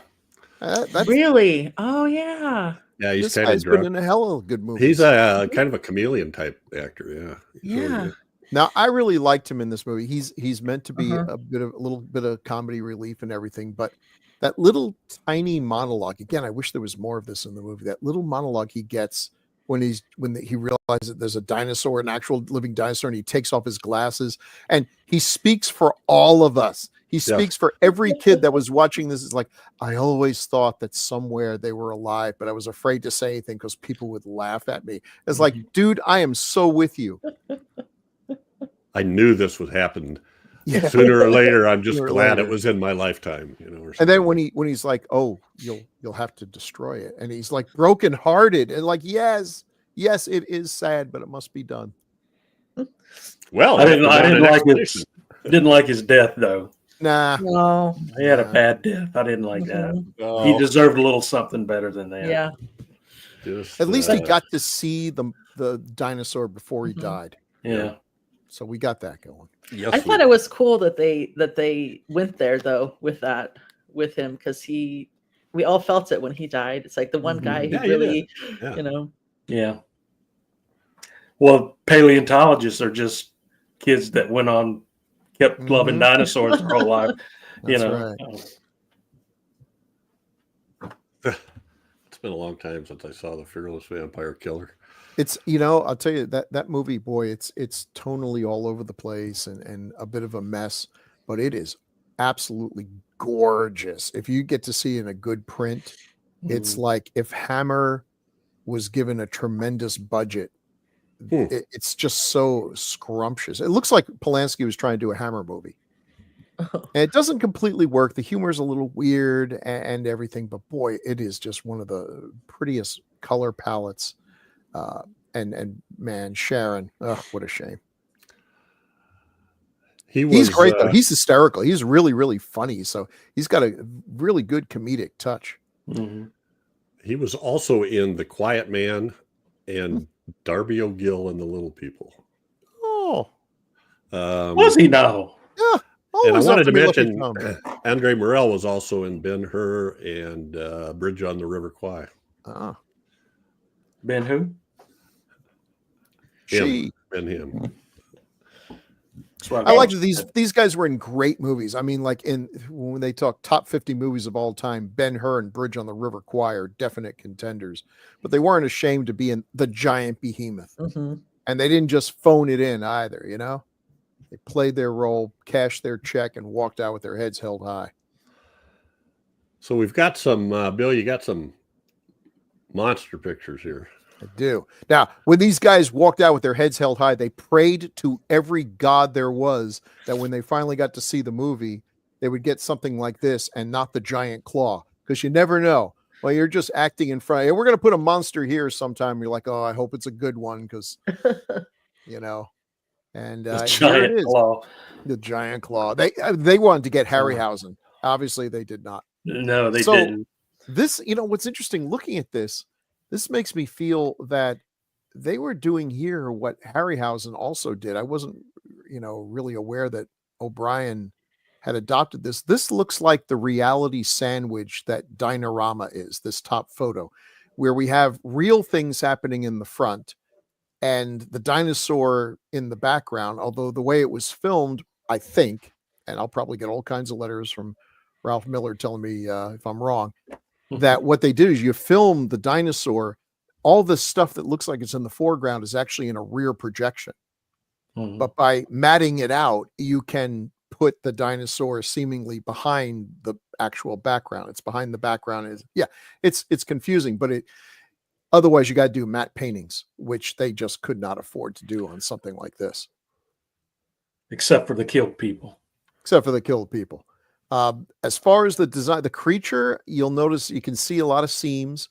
That's, really? Oh, yeah. Yeah, he's this kind guy's of drunk. been in a hell of a good movie. He's a kind of a chameleon type actor. Yeah. Yeah. Really now, I really liked him in this movie. He's meant to be a little bit of comedy relief and everything, but that little tiny monologue, again, I wish there was more of this in the movie. That little monologue he gets when he realizes that there's a dinosaur, an actual living dinosaur, and he takes off his glasses and he speaks for all of us. He speaks for every kid that was watching this. It's like, I always thought that somewhere they were alive, but I was afraid to say anything because people would laugh at me. It's like, dude, I am so with you. I knew this would happen sooner or later. I'm just glad it was in my lifetime, you know. And then when he's like, "Oh, you'll have to destroy it," and he's like brokenhearted and like, yes, it is sad, but it must be done. Well, I didn't like it. Didn't like his death though. Nah. No. He had a bad death. I didn't like that. Mhm. Oh, He deserved a little something better than that. Yeah. just, At least he got to see the dinosaur before he Mhm. died. Yeah. So we got that going. Yes, I thought it was cool that they went there though with him, because we all felt it when he died. It's like the one guy who Yeah, you really, Yeah. you know. Yeah. Well, paleontologists are just kids that kept loving Mhm. dinosaurs their whole life. That's Right. It's been a long time since I saw the Fearless Vampire Killer. It's, I'll tell you that movie, boy, it's tonally all over the place and a bit of a mess, but it is absolutely gorgeous. If you get to see in a good print, it's like if Hammer was given a tremendous budget. It's just so scrumptious. It looks like Polanski was trying to do a Hammer movie. And it doesn't completely work. The humor is a little weird and everything, but boy, it is just one of the prettiest color palettes. And man, Sharon, what a shame. He's great though. He's hysterical. He's really, really funny. So he's got a really good comedic touch. Mm-hmm. He was also in The Quiet Man and Darby O'Gill and the Little People. Oh, was he now? Yeah. And I wanted to mention Andre Morell was also in Ben-Hur and Bridge on the River Kwai. Ben who? Him. I like that these guys were in great movies. I mean, like when they talk top 50 movies of all time, Ben-Hur and Bridge on the River Kwai are definite contenders, but they weren't ashamed to be in The Giant Behemoth. Mm-hmm. And they didn't just phone it in either, They played their role, cashed their check, and walked out with their heads held high. So we've got some, Bill, you got some monster pictures here. I do. Now, when these guys walked out with their heads held high, they prayed to every god there was that when they finally got to see the movie, they would get something like this and not the giant claw, because you never know. Well, you're just acting in front. Hey, we're going to put a monster here sometime. You're like, oh, I hope it's a good one, because, And the giant claw. The giant claw. They wanted to get Harryhausen. Obviously, they did not. No, they didn't. This, what's interesting looking at this makes me feel that they were doing here what Harryhausen also did. I wasn't, really aware that O'Brien had adopted this. This looks like the reality sandwich that Dinorama is, this top photo, where we have real things happening in the front and the dinosaur in the background. Although the way it was filmed, I think, and I'll probably get all kinds of letters from Ralph Miller telling me if I'm wrong, that what they do is you film the dinosaur. All the stuff that looks like it's in the foreground is actually in a rear projection. Mm-hmm. But by matting it out, you can put the dinosaur seemingly behind the actual background. It's behind the background. It's confusing, but otherwise you got to do matte paintings, which they just could not afford to do on something like this. Except for the killed people. As far as the design, the creature, you'll notice you can see a lot of seams.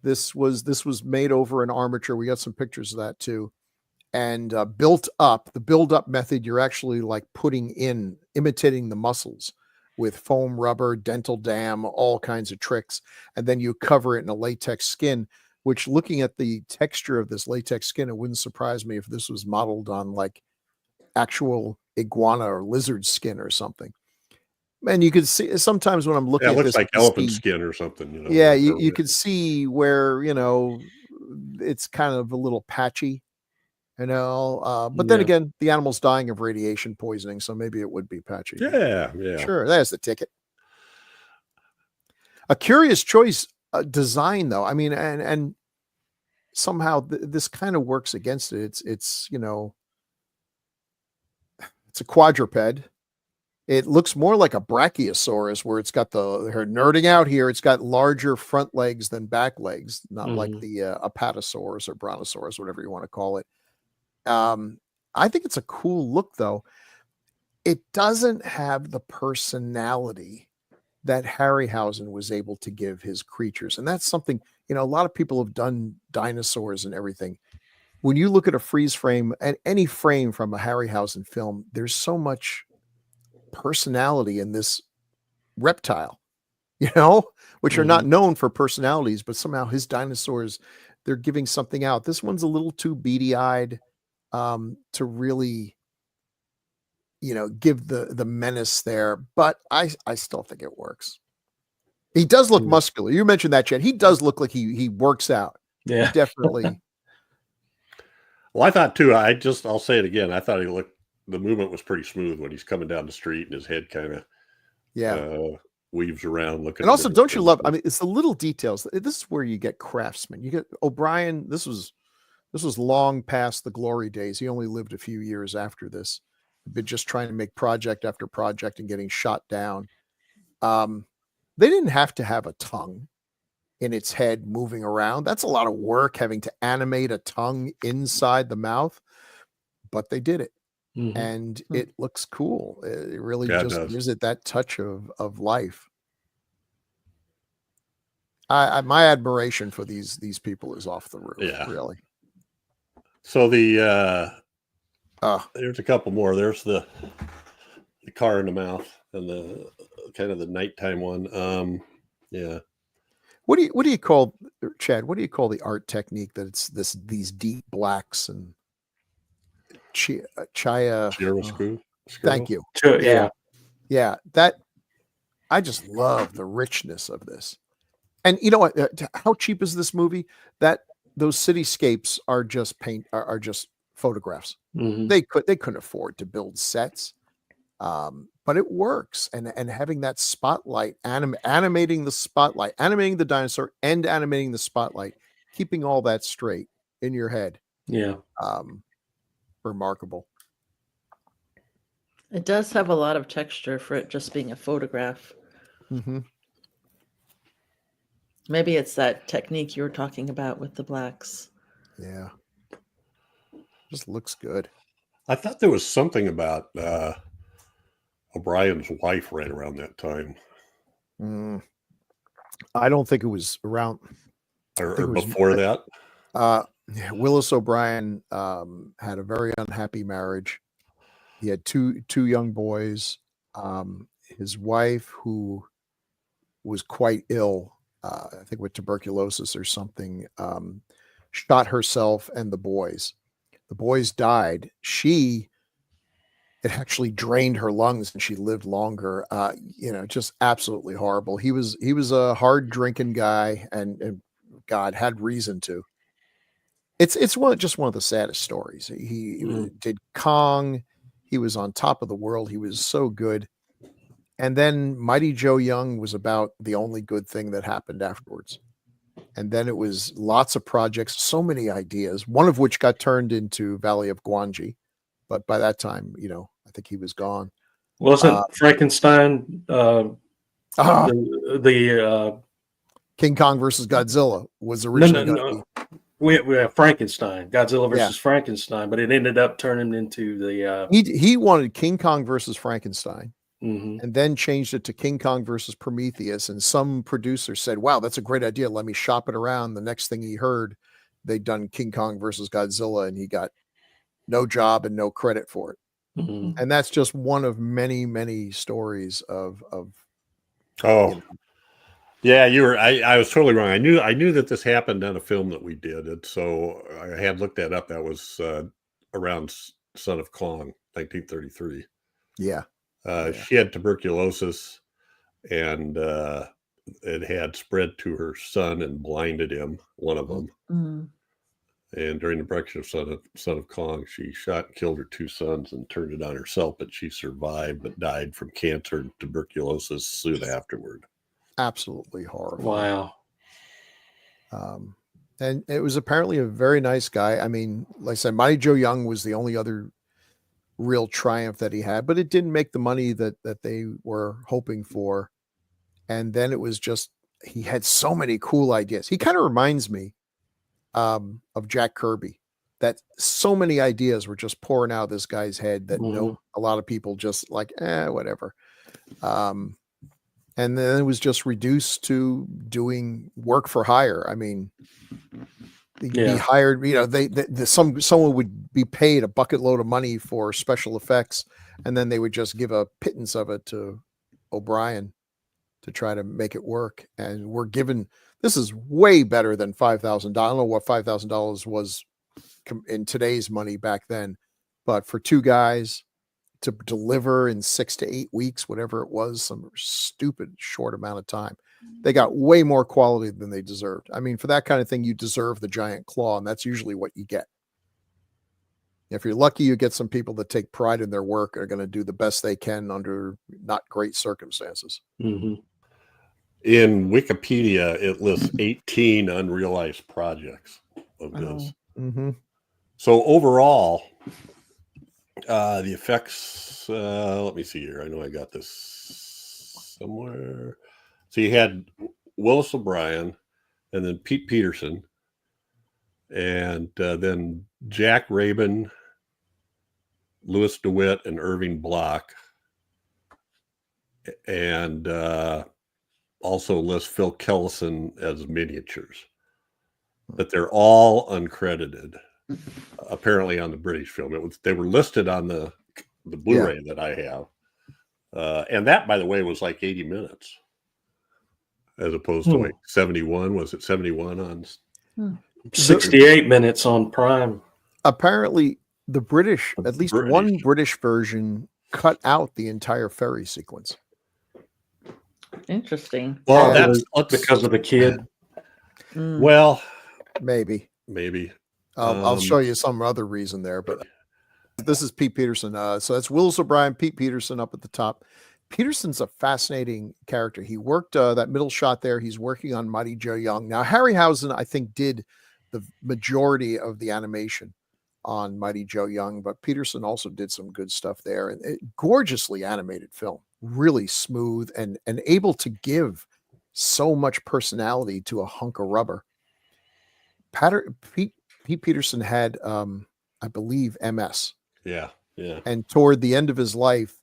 This was made over an armature. We got some pictures of that too. And built up, the build-up method, you're actually like imitating the muscles with foam rubber, dental dam, all kinds of tricks. And then you cover it in a latex skin, which, looking at the texture of this latex skin, it wouldn't surprise me if this was modeled on like actual iguana or lizard skin or something. And you could see sometimes when I'm looking at this, it looks like elephant skin or something. Yeah, you could see where, it's kind of a little patchy, but then again, the animal's dying of radiation poisoning, so maybe it would be patchy. Yeah. Sure, there's the ticket. A curious choice design, though. I mean, and somehow this kind of works against it. It's a quadruped. It looks more like a brachiosaurus, where it's got her nerding out here. It's got larger front legs than back legs, not like the apatosaurus or brontosaurus, whatever you want to call it. I think it's a cool look, though. It doesn't have the personality that Harryhausen was able to give his creatures. And that's something, a lot of people have done dinosaurs and everything. When you look at a freeze frame and any frame from a Harryhausen film, there's so much personality in this reptile, you know, which are not known for personalities, but somehow his dinosaurs, they're giving something out. This one's a little too beady-eyed to really, you know, give the menace there, but I still think it works. He does look muscular. You mentioned that, Chad. He does look like he works out. Yeah, Definitely. Well, I thought too, I'll say it again. I thought the movement was pretty smooth when he's coming down the street and his head kind of weaves around looking. And also, don't you love, I mean, it's the little details. This is where you get craftsmen. You get O'Brien. This was long past the glory days. He only lived a few years after this. Been just trying to make project after project and getting shot down. They didn't have to have a tongue in its head moving around. That's a lot of work, having to animate a tongue inside the mouth, but they did it. And it looks cool. It really just gives it that touch of life. My admiration for these people is off the roof. Yeah, really. So there's a couple more. There's the car in the mouth and the kind of the nighttime one. Yeah. What do you call, Chad? What do you call the art technique that it's these deep blacks and chiaroscuro? Thank you. Sure, Yeah. That I just love the richness of this. And you know what? How cheap is this movie? Those cityscapes are just are just photographs. They couldn't afford to build sets, but it works. And having that spotlight, animating the spotlight, animating the dinosaur, and animating the spotlight, keeping all that straight in your head. Yeah. Remarkable. It does have a lot of texture for it just being a photograph. Maybe it's that technique you were talking about with the blacks. Yeah. Just looks good. I thought there was something about O'Brien's wife right around that time. I don't think it was around. Or before that. Willis O'Brien had a very unhappy marriage. He had two young boys. His wife, who was quite ill, I think with tuberculosis or something, shot herself and the boys. The boys died. It actually drained her lungs and she lived longer. Just absolutely horrible. He was a hard drinking guy and God had reason to. It's just one of the saddest stories. He did Kong. He was on top of the world. He was so good. And then Mighty Joe Young was about the only good thing that happened afterwards. And then it was lots of projects, so many ideas, one of which got turned into Valley of Gwangi. But by that time, I think he was gone. Wasn't Frankenstein the King Kong versus Godzilla was originally no. We have Frankenstein, Godzilla versus Frankenstein, but it ended up turning into the he wanted King Kong versus Frankenstein. And then changed it to King Kong versus Prometheus. And some producer said, wow, that's a great idea. Let me shop it around. The next thing he heard, they'd done King Kong versus Godzilla, and he got no job and no credit for it. And that's just one of many, many stories of yeah, you were. I was totally wrong. I knew that this happened on a film that we did, and so I had looked that up. That was around Son of Kong, 1933. Yeah. She had tuberculosis, and it had spread to her son and blinded him, one of them. And during the production of Son of Kong, she shot and killed her two sons and turned it on herself, but she survived but died from cancer and tuberculosis soon afterward. Absolutely horrible. Wow. And it was apparently a very nice guy. I mean, like I said, Mighty Joe Young was the only other real triumph that he had, but it didn't make the money that they were hoping for. And then it was just, he had so many cool ideas. He kind of reminds me of Jack Kirby, that so many ideas were just pouring out of this guy's head that a lot of people just like, whatever. And then it was just reduced to doing work for hire. I mean, be hired. Someone would be paid a bucket load of money for special effects, and then they would just give a pittance of it to O'Brien to try to make it work. And we're given, this is way better than $5,000. I don't know what $5,000 was in today's money back then, but for two guys to deliver in 6 to 8 weeks, whatever it was, some stupid short amount of time, they got way more quality than they deserved. I mean, for that kind of thing, you deserve the giant claw, and that's usually what you get. If you're lucky, you get some people that take pride in their work, are going to do the best they can under not great circumstances. Mm-hmm. In Wikipedia, it lists 18 unrealized projects of this. Mm-hmm. So overall, the effects, let me see here. I know I got this somewhere. So you had Willis O'Brien, and then Pete Peterson, and then Jack Rabin, Louis DeWitt, and Irving Block, and also lists Phil Kellison as miniatures. But they're all uncredited, apparently, on the British film. They were listed on the Blu-ray that I have, and that, by the way, was like 80 minutes, as opposed to like 71. Was it 71 on? 68 minutes on Prime. Apparently, the British, at least one British version, cut out the entire ferry sequence. Interesting. Well, that's because of the kid. Well, maybe. I'll show you some other reason there, but this is Pete Peterson. So that's Willis O'Brien, Pete Peterson up at the top. Peterson's a fascinating character. He worked that middle shot there. He's working on Mighty Joe Young. Now, Harryhausen, I think, did the majority of the animation on Mighty Joe Young, but Peterson also did some good stuff there. And gorgeously animated film, really smooth and able to give so much personality to a hunk of rubber. Pete Peterson had, I believe, MS. Yeah. And toward the end of his life,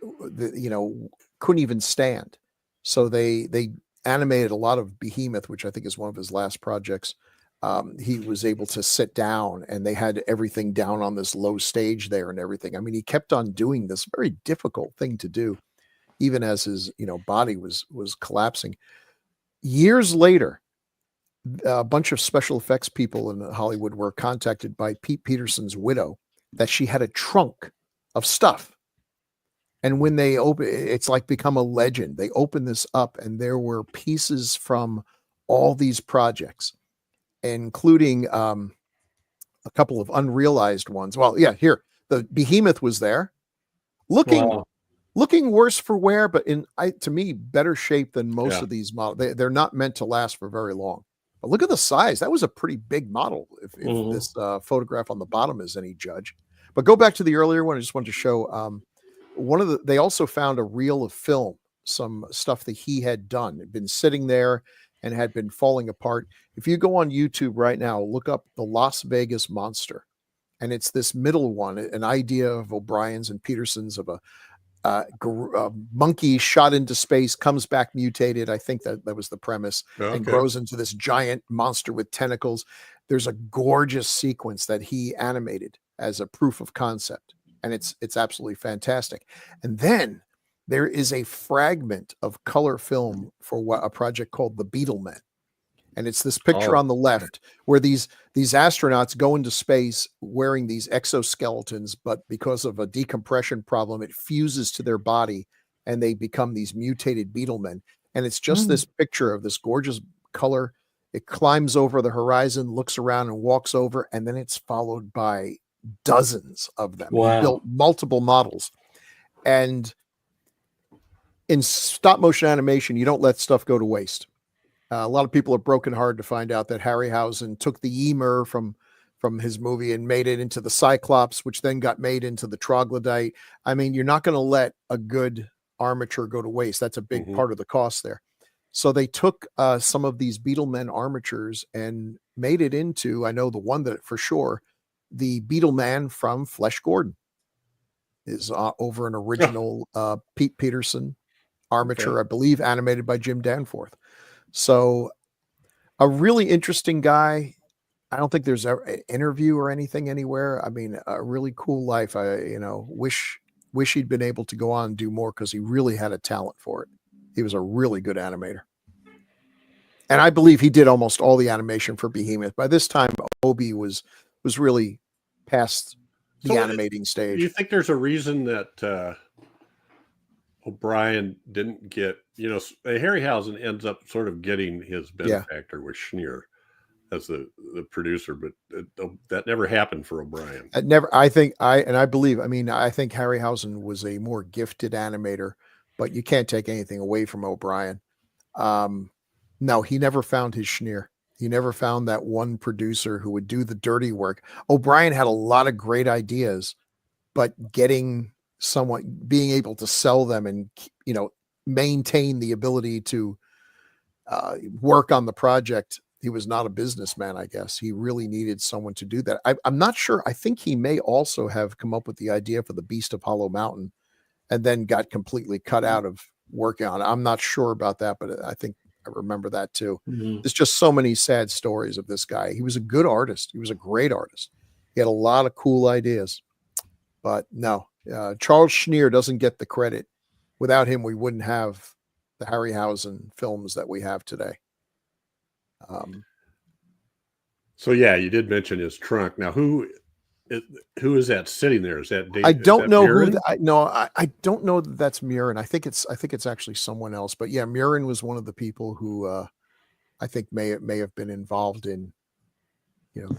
couldn't even stand. So they animated a lot of Behemoth, which I think is one of his last projects. He was able to sit down, and they had everything down on this low stage there and everything. I mean, he kept on doing this very difficult thing to do, even as his body was collapsing. Years later, a bunch of special effects people in Hollywood were contacted by Pete Peterson's widow that she had a trunk of stuff. And when they open, it's like become a legend. They opened this up, and there were pieces from all these projects, including a couple of unrealized ones. Well, yeah, here, the Behemoth was there, looking worse for wear, but to me, better shape than most of these models. They're not meant to last for very long. But look at the size. That was a pretty big model, if this photograph on the bottom is any judge. But go back to the earlier one. I just wanted to show they also found a reel of film, some stuff that he had done. It had been sitting there and had been falling apart. If you go on YouTube right now, look up the Las Vegas Monster. And it's this middle one, an idea of O'Brien's and Peterson's of a monkey shot into space, comes back mutated. I think that was the premise, and grows into this giant monster with tentacles. There's a gorgeous sequence that he animated as a proof of concept, and it's absolutely fantastic. And then there is a fragment of color film for a project called The Beetlemen. And it's this picture on the left where these astronauts go into space wearing these exoskeletons, but because of a decompression problem, it fuses to their body and they become these mutated Beetlemen. And it's just this picture of this gorgeous color. It climbs over the horizon, looks around and walks over, and then it's followed by dozens of them. Wow. He built multiple models. And in stop motion animation, you don't let stuff go to waste. A lot of people are brokenhearted to find out that Harryhausen took the Emer from his movie and made it into the Cyclops, which then got made into the Troglodyte. I mean, you're not going to let a good armature go to waste. That's a big part of the cost there. So they took some of these Beetlemen armatures and made it into, I know the one that for sure, the Beetleman from Flesh Gordon is over an original Pete Peterson armature, I believe, animated by Jim Danforth. So a really interesting guy. I don't think there's ever an interview or anything anywhere. I mean, a really cool life. Wish he'd been able to go on and do more because he really had a talent for it. He was a really good animator. And I believe he did almost all the animation for Behemoth. By this time, Obi was really past the animating stage. Do you think there's a reason that O'Brien didn't get, Harryhausen ends up sort of getting his benefactor with Schneer as the producer, but that never happened for O'Brien. I think Harryhausen was a more gifted animator, but you can't take anything away from O'Brien. No, he never found his Schneer. He never found that one producer who would do the dirty work. O'Brien had a lot of great ideas, but getting someone, being able to sell them and, maintain the ability to work on the project. He was not a businessman, I guess. He really needed someone to do that. I'm not sure. I think he may also have come up with the idea for the Beast of Hollow Mountain and then got completely cut out of working on it. I'm not sure about that, but I think I remember that too. Mm-hmm. There's just so many sad stories of this guy. He was a good artist. He was a great artist. He had a lot of cool ideas, but no, Charles Schneer doesn't get the credit. Without him, we wouldn't have the Harryhausen films that we have today. So yeah, you did mention his trunk. Now, who is that sitting there? Is that Dave? I don't know Murin? I don't know that that's Murin. I think it's actually someone else. But yeah, Murin was one of the people who I think may have been involved in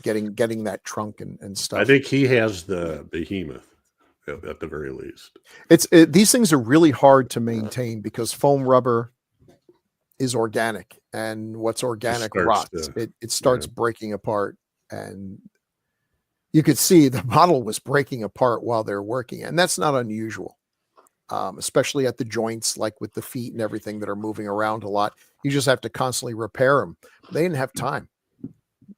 getting that trunk and stuff. I think he has the Behemoth at the very least. These things are really hard to maintain because foam rubber is organic, and what's organic rots. It starts breaking apart, and you could see the model was breaking apart while they're working, and that's not unusual, especially at the joints, like with the feet and everything that are moving around a lot. You just have to constantly repair them. They didn't have time.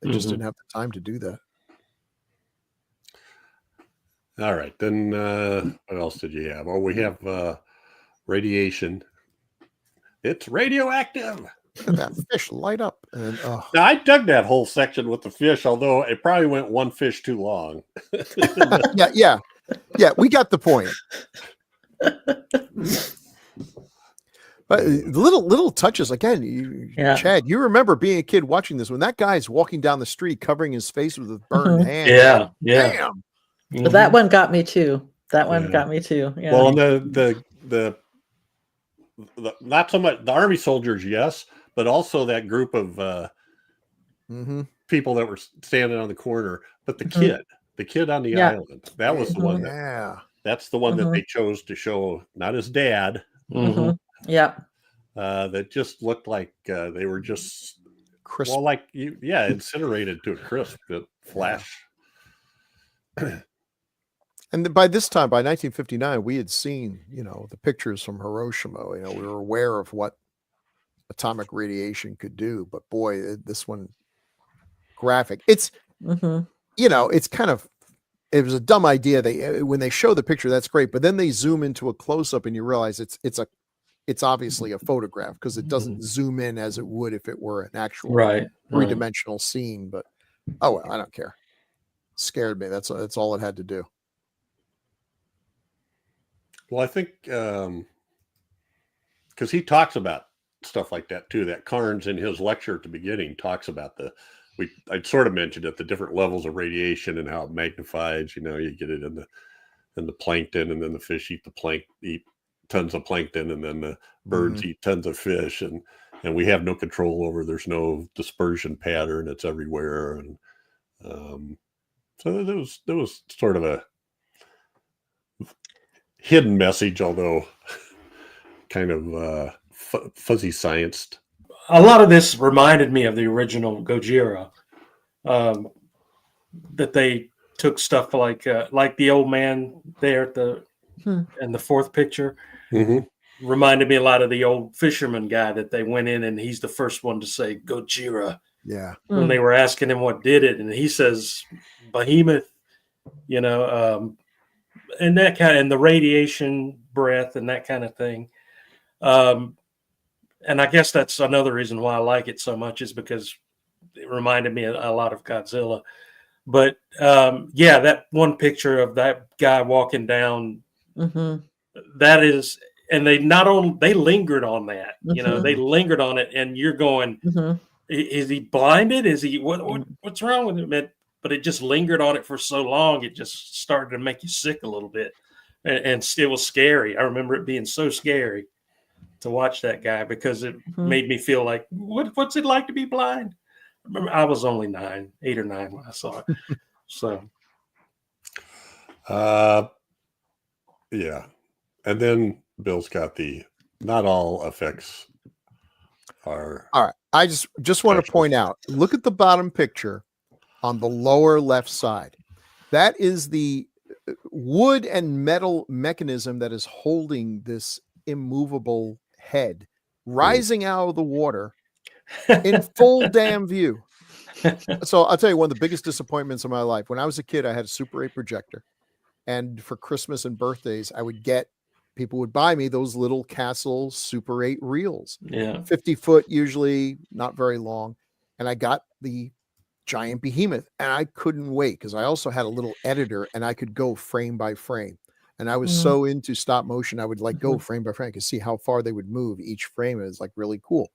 They just didn't have the time to do that. All right, then what else did you have? Oh, we have radiation. It's radioactive. And that fish light up. And now, I dug that whole section with the fish, although it probably went one fish too long. yeah, we got the point. But little touches again. Chad, you remember being a kid watching this when that guy's walking down the street covering his face with a burned hand. Yeah. Damn. But that one got me too. Got me too. Yeah. Well, the not so much the army soldiers, yes, but also that group of people that were standing on the corner. But the kid on the island, that was the one. That's the one that they chose to show, not his dad. Yeah. That just looked like they were just crisp. Well, like incinerated to a crisp. That flash. And by this time, by 1959, we had seen, the pictures from Hiroshima. We were aware of what atomic radiation could do. But boy, this one graphic. It's, it's kind of, it was a dumb idea. When they show the picture, that's great. But then they zoom into a close up, and you realize it's obviously a photograph because it doesn't zoom in as it would if it were an actual three-dimensional scene. But oh well, I don't care. It scared me. That's all it had to do. Well, I think because he talks about stuff like that too. That Carnes in his lecture at the beginning talks about I'd sort of mentioned it, the different levels of radiation and how it magnifies. You get it in the plankton, and then the fish eat tons of plankton, and then the birds eat tons of fish, and we have no control over. There's no dispersion pattern; it's everywhere, and so there was sort of a hidden message, although kind of fuzzy scienced. A lot of this reminded me of the original Gojira, that they took stuff like the old man there at in the fourth picture. Reminded me a lot of the old fisherman guy that they went in, and he's the first one to say Gojira. Yeah. When they were asking him what did it, and he says Behemoth, and that and the radiation breath and that kind of thing. And I guess that's another reason why I like it so much, is because it reminded me a lot of Godzilla. But yeah, that one picture of that guy walking down, that is, and they lingered on that, they lingered on it, and you're going, is he blinded? Is he what's wrong with him? But it just lingered on it for so long, it just started to make you sick a little bit, and it was scary. I remember it being so scary to watch that guy because it made me feel like, what's it like to be blind? I remember I was only 8 or 9 when I saw it. So, yeah, and then Bill's got not all effects are. All right, I just want to point out. Look at the bottom picture on the lower left side. That is the wood and metal mechanism that is holding this immovable head rising out of the water in full damn view. So I'll tell you, one of the biggest disappointments of my life, when I was a kid, I had a Super 8 projector, and for Christmas and birthdays, people would buy me those little Castle Super 8 reels. Yeah. 50 foot, usually not very long. And I got the Giant Behemoth, and I couldn't wait because I also had a little editor, and I could go frame by frame. And I was so into stop motion, I would go frame by frame. I could see how far they would move each frame. It was really cool.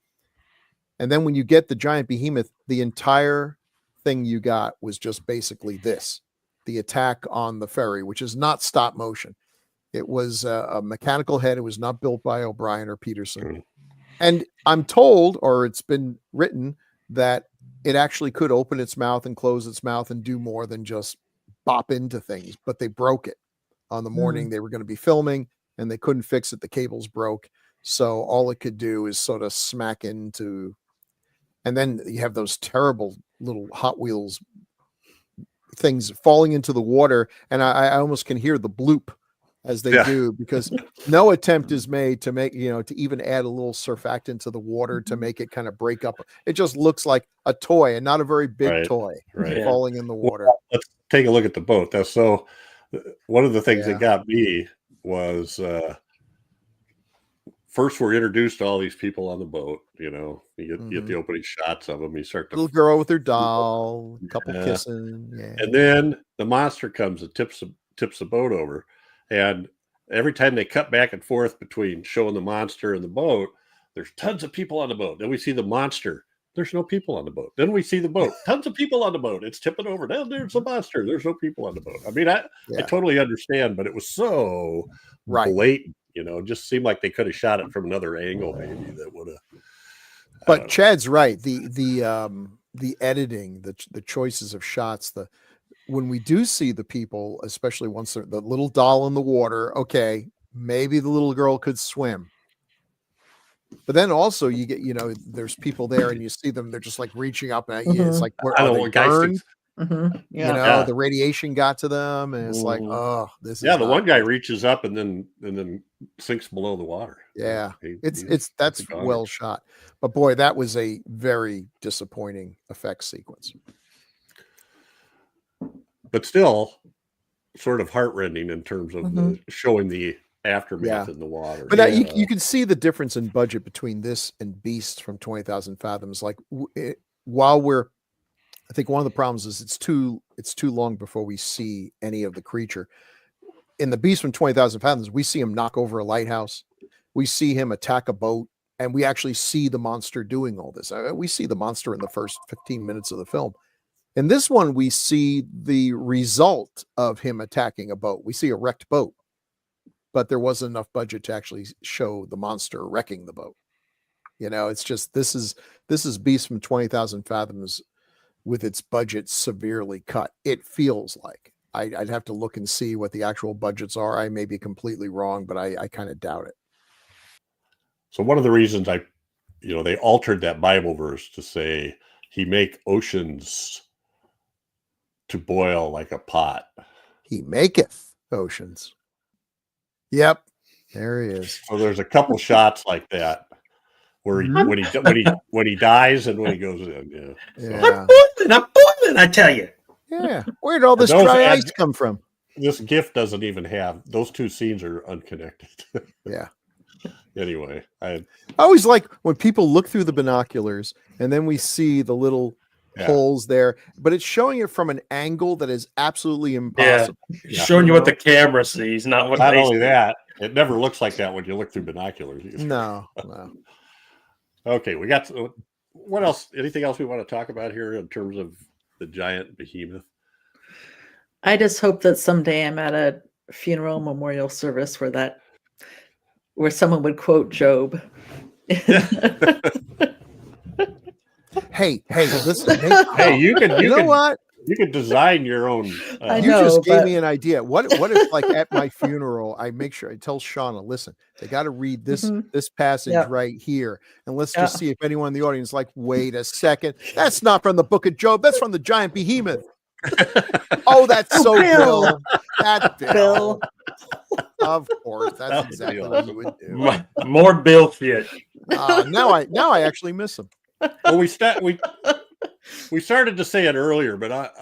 And then when you get the Giant Behemoth, the entire thing you got was just basically the attack on the ferry, which is not stop motion. It was a mechanical head. It was not built by O'Brien or Peterson. And I'm told, or it's been written, that it actually could open its mouth and close its mouth and do more than just bop into things, but they broke it on the morning they were going to be filming, and they couldn't fix it. The cables broke. So all it could do is sort of smack into, and then you have those terrible little Hot Wheels things falling into the water. And I almost can hear the bloop as they do, because no attempt is made to make, to even add a little surfactant to the water to make it kind of break up. It just looks like a toy, and not a very big toy falling in the water. Well, let's take a look at the boat. So one of the things that got me was first we're introduced to all these people on the boat. You get the opening shots of them. You start to little girl with her doll, a couple kissing, and then the monster comes and tips the boat over. And every time they cut back and forth between showing the monster and the boat, there's tons of people on the boat. Then we see the monster. There's no people on the boat. Then we see the boat. Tons of people on the boat. It's tipping over. Now there's the monster. There's no people on the boat. I mean, I totally understand, but it was so blatant. Just seemed like they could have shot it from another angle, maybe that would have. But Chad's right. The editing, the choices of shots, when we do see the people, especially once the little doll in the water, okay, maybe the little girl could swim. But then also you get, there's people there and you see them, they're just reaching up at you. It's like, I don't know what guys the radiation got to them, and it's like, oh, this is the one guy reaches up and then sinks below the water. Yeah. That's well shot. But boy, that was a very disappointing effects sequence. But still sort of heartrending in terms of showing the aftermath in the water. But you can see the difference in budget between this and Beast from 20,000 Fathoms. I think one of the problems is it's too long before we see any of the creature. In the Beast from 20,000 Fathoms, we see him knock over a lighthouse. We see him attack a boat, and we actually see the monster doing all this. We see the monster in the first 15 minutes of the film. In this one, we see the result of him attacking a boat. We see a wrecked boat, but there wasn't enough budget to actually show the monster wrecking the boat. It's just, this is Beast from 20,000 Fathoms with its budget severely cut. It feels like. I'd have to look and see what the actual budgets are. I may be completely wrong, but I kind of doubt it. So one of the reasons they altered that Bible verse to say, he make oceans to boil like a pot. He maketh oceans. Yep. There he is. So there's a couple shots like that where when he dies and when he goes in. I'm boiling, I tell you. Yeah. Where did all this dry ice come from? This gift doesn't even have, those two scenes are unconnected. Yeah. Anyway, I always like when people look through the binoculars and then we see the little holes there, but it's showing it from an angle that is absolutely impossible. Yeah. Showing you what the camera sees, not what Not they only see. that, it never looks like that when you look through binoculars either. No. Okay, we got what else? Anything else we want to talk about here in terms of the giant behemoth? I just hope that someday I'm at a funeral memorial service where someone would quote Job. Hey, listen. Hey, you know what? You could design your own. I You know, just gave but- me an idea. What if, like, at my funeral, I make sure I tell Shauna, listen, they got to read this passage right here, and let's just see if anyone in the audience is like, wait a second, that's not from the book of Job, that's from the giant behemoth. Oh, that's so Bill. Bill. That's Bill. Bill. Of course, that's exactly what you would do. More Bill shit. Now I actually miss him. Well, we started to say it earlier, but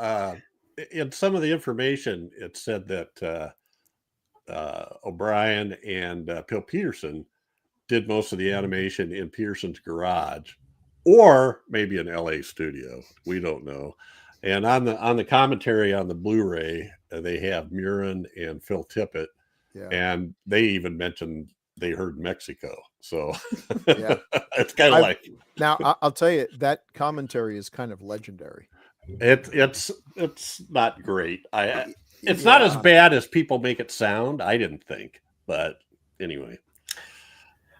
in some of the information, it said that O'Brien and Peterson did most of the animation in Peterson's garage, or maybe an LA studio. We don't know. And on the commentary on the Blu-ray, they have Murin and Phil Tippett, and they even mentioned they heard Mexico. So it's kind of like. Now I'll tell you, that commentary is kind of legendary. It's not great. It's not as bad as people make it sound. I didn't think, but anyway.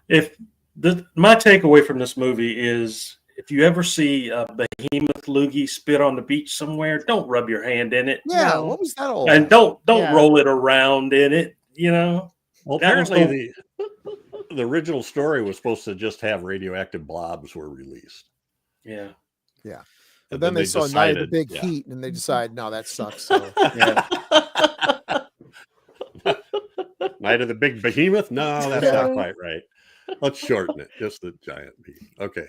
My takeaway from this movie is, if you ever see a behemoth loogie spit on the beach somewhere, don't rub your hand in it. Yeah, what was that all? And don't roll it around in it. Well, apparently the original story was supposed to just have radioactive blobs were released. Yeah. But then they saw Night of the Big Heat, and they decided, no, that sucks. So, Night of the Big Behemoth? No, that's not quite right. Let's shorten it. Just the giant behemoth. Okay.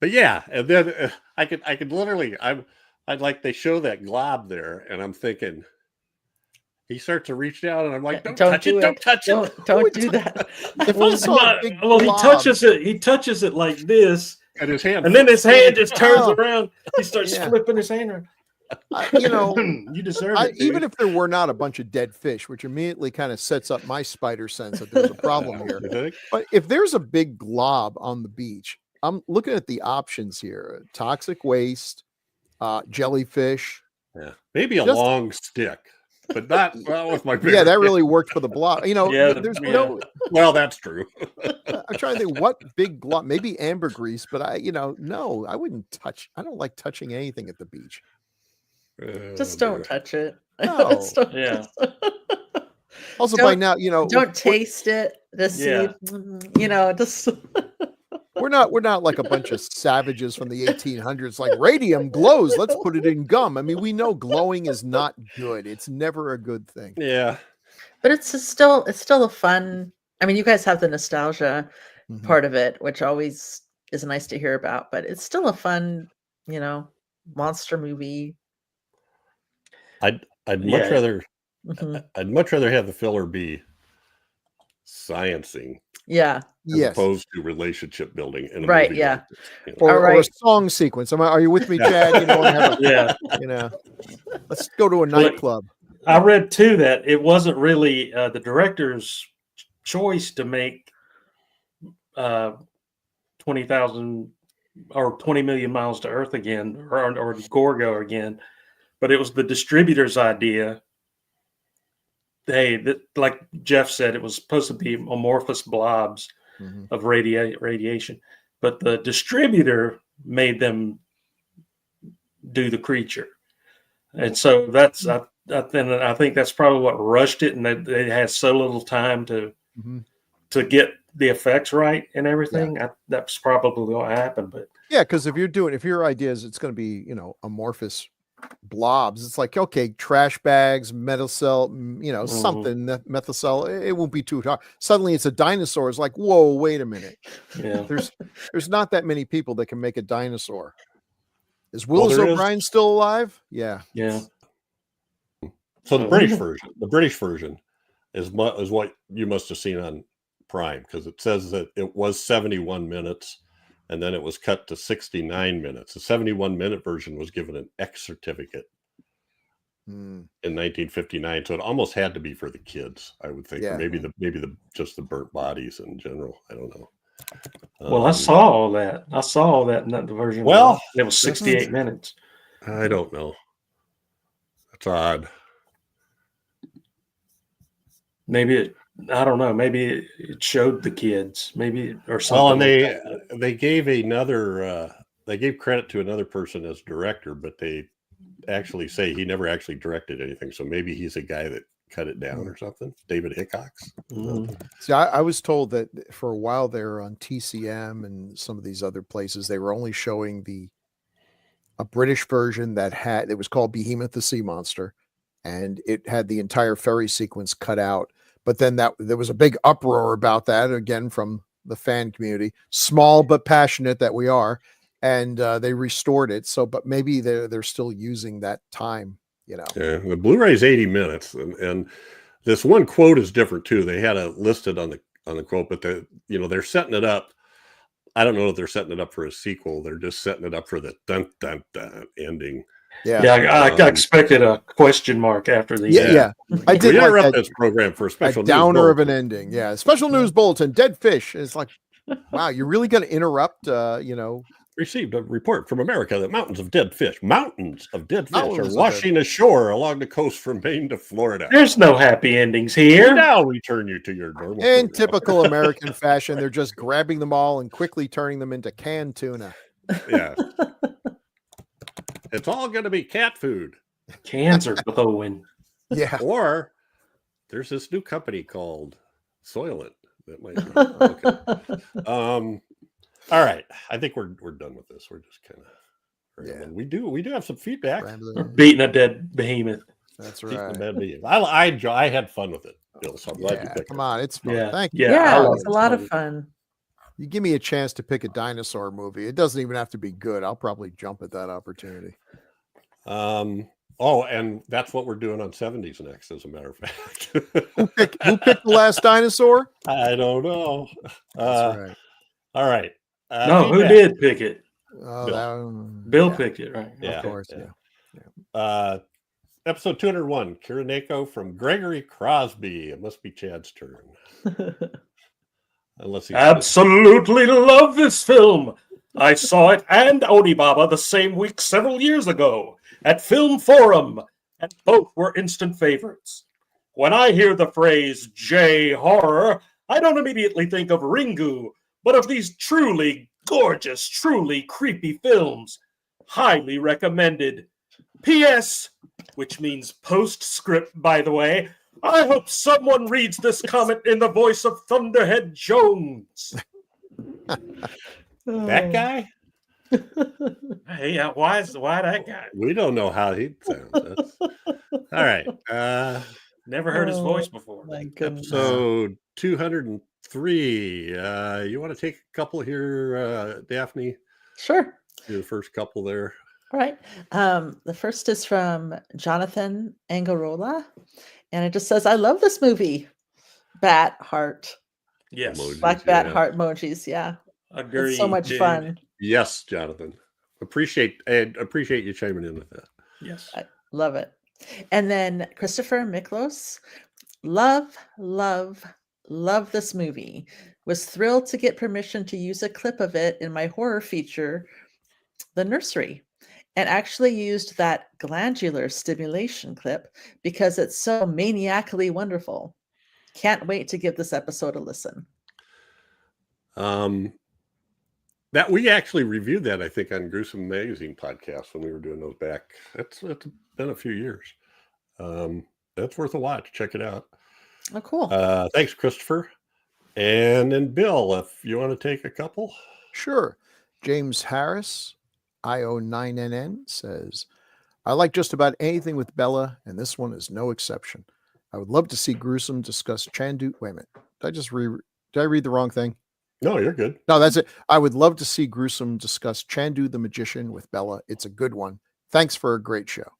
But yeah, and then I could literally, I'd like, they show that glob there, and I'm thinking, he starts to reach down, and I'm like, don't touch it. Don't touch it. Don't do that. If I saw a big Well, he blob- touches it like this, and his hand, and then his hand just turns around. He starts flipping his hand around. You deserve it. Even if there were not a bunch of dead fish, which immediately kind of sets up my spider sense that there's a problem here. But if there's a big glob on the beach, I'm looking at the options here: toxic waste, jellyfish. Yeah, maybe a long stick, but not with my. Yeah, that really worked for the blob. There's no. Well, that's true. I'm trying to think what big glob. Maybe ambergrease, but no, I wouldn't touch. I don't like touching anything at the beach. Just don't touch it. No. Also, by now, don't taste it. Just see, just. We're not like a bunch of savages from the 1800s. Like, radium glows. Let's put it in gum. I mean, we know glowing is not good. It's never a good thing. Yeah, but it's still a fun. I mean, you guys have the nostalgia part of it, which always is nice to hear about. But it's still a fun, monster movie. I'd much rather have the filler be sciencing, as opposed to relationship building in a right, movie yeah, like this, or a song sequence. Are you with me, Chad? Let's go to a nightclub. I read too that it wasn't really the director's choice to make 20,000 or 20 million miles to Earth again, or Gorgo again. But it was the distributor's idea. Like Jeff said, it was supposed to be amorphous blobs of radiation, but the distributor made them do the creature, and so that's I think that's probably what rushed it, and they had so little time to get the effects right and everything. That's probably what happened. But because if your idea is it's going to be amorphous blobs, it's like, okay, trash bags, metal cell, something, methyl cell, it won't be too hard. Suddenly it's a dinosaur. It's like, whoa, wait a minute. There's not that many people that can make a dinosaur. Is Willis O'Brien still alive? Yeah. So the British version is what you must have seen on Prime, because it says that it was 71 minutes and then it was cut to 69 minutes. The 71-minute version was given an X certificate in 1959, so it almost had to be for the kids, I would think, Yeah. or maybe the just the burnt bodies in general. I don't know. Well, I saw all that. I saw all that in that version. Well, it was 68 minutes. I don't know. That's odd. Maybe I don't know. Maybe it showed the kids. Maybe or something. Well, and like they gave they gave credit to another person as director, but they actually say he never actually directed anything. So maybe he's a guy that cut it down or something. David Hickox. See, I was told that for a while there on TCM and some of these other places, they were only showing a British version it was called Behemoth the Sea Monster, and it had the entire ferry sequence cut out. But then there was a big uproar about that again from the fan community, small but passionate that we are, and they restored it. So, but maybe they're still using that time, you know. Yeah, the Blu-ray is 80 minutes, and this one quote is different too. They had it listed on the quote, but they're setting it up. I don't know if they're setting it up for a sequel. They're just setting it up for the dun dun dun ending. I expected a question mark after the yeah. I did interrupt this program for a special news downer bulletin. Of an ending. Yeah, special news bulletin. Dead fish. It's like, wow, you're really going to interrupt? Received a report from America that mountains of dead fish are washing ashore along the coast from Maine to Florida. There's no happy endings here. We now return you to your normal. In typical American fashion, they're just grabbing them all and quickly turning them into canned tuna. Yeah. It's all going to be cat food. Cans are blowing. Yeah. Or there's this new company called Soylent that might be. Okay. All right. I think we're done with this. We're just kind of we do have some feedback. We're beating a dead behemoth. That's right. I had fun with it, Bill. So I'm glad you picked it. Come on, it's fun. Yeah. Thank you. Yeah, it's a lot of fun. You give me a chance to pick a dinosaur movie. It doesn't even have to be good. I'll probably jump at that opportunity. And that's what we're doing on 70s next, as a matter of fact. Who picked the last dinosaur? I don't know. That's right. All right. No, who did pick it? Bill picked it, right? Yeah, of course. Yeah. Episode 201, Kirineko from Gregory Crosby. It must be Chad's turn. Absolutely love this film. I saw it and Onibaba the same week several years ago at Film Forum, and both were instant favorites. When I hear the phrase J-horror, I don't immediately think of Ringu, but of these truly gorgeous, truly creepy films. Highly recommended. P.S., which means postscript, by the way, I hope someone reads this comment in the voice of Thunderhead Jones. That guy? Hey, why that guy? We don't know how he sounds. All right. Never heard his voice before. Episode 203. You want to take a couple here, Daphne? Sure. Do the first couple there. All right. The first is from Jonathan Angarola, and it just says, I love this movie. Bat heart. Yes. Emojis, Black bat heart emojis. Yeah. Agreed. It's so much fun. Yes, Jonathan. Appreciate you chiming in with that. Yes. I love it. And then Christopher Miklos, love this movie. Was thrilled to get permission to use a clip of it in my horror feature, The Nursery, and actually used that glandular stimulation clip because it's so maniacally wonderful. Can't wait to give this episode a listen. That we actually reviewed that, I think, on Gruesome Magazine podcast when we were doing those back. It's been a few years. That's worth a watch. Check it out. Oh, cool. Thanks, Christopher. And then Bill, if you want to take a couple. Sure. James Harris, IO9NN, says, I like just about anything with Bella, and this one is no exception. I would love to see Gruesome discuss Chandu. Wait a minute. Did I read the wrong thing? No, you're good. No, that's it. I would love to see Gruesome discuss Chandu the Magician with Bella. It's a good one. Thanks for a great show.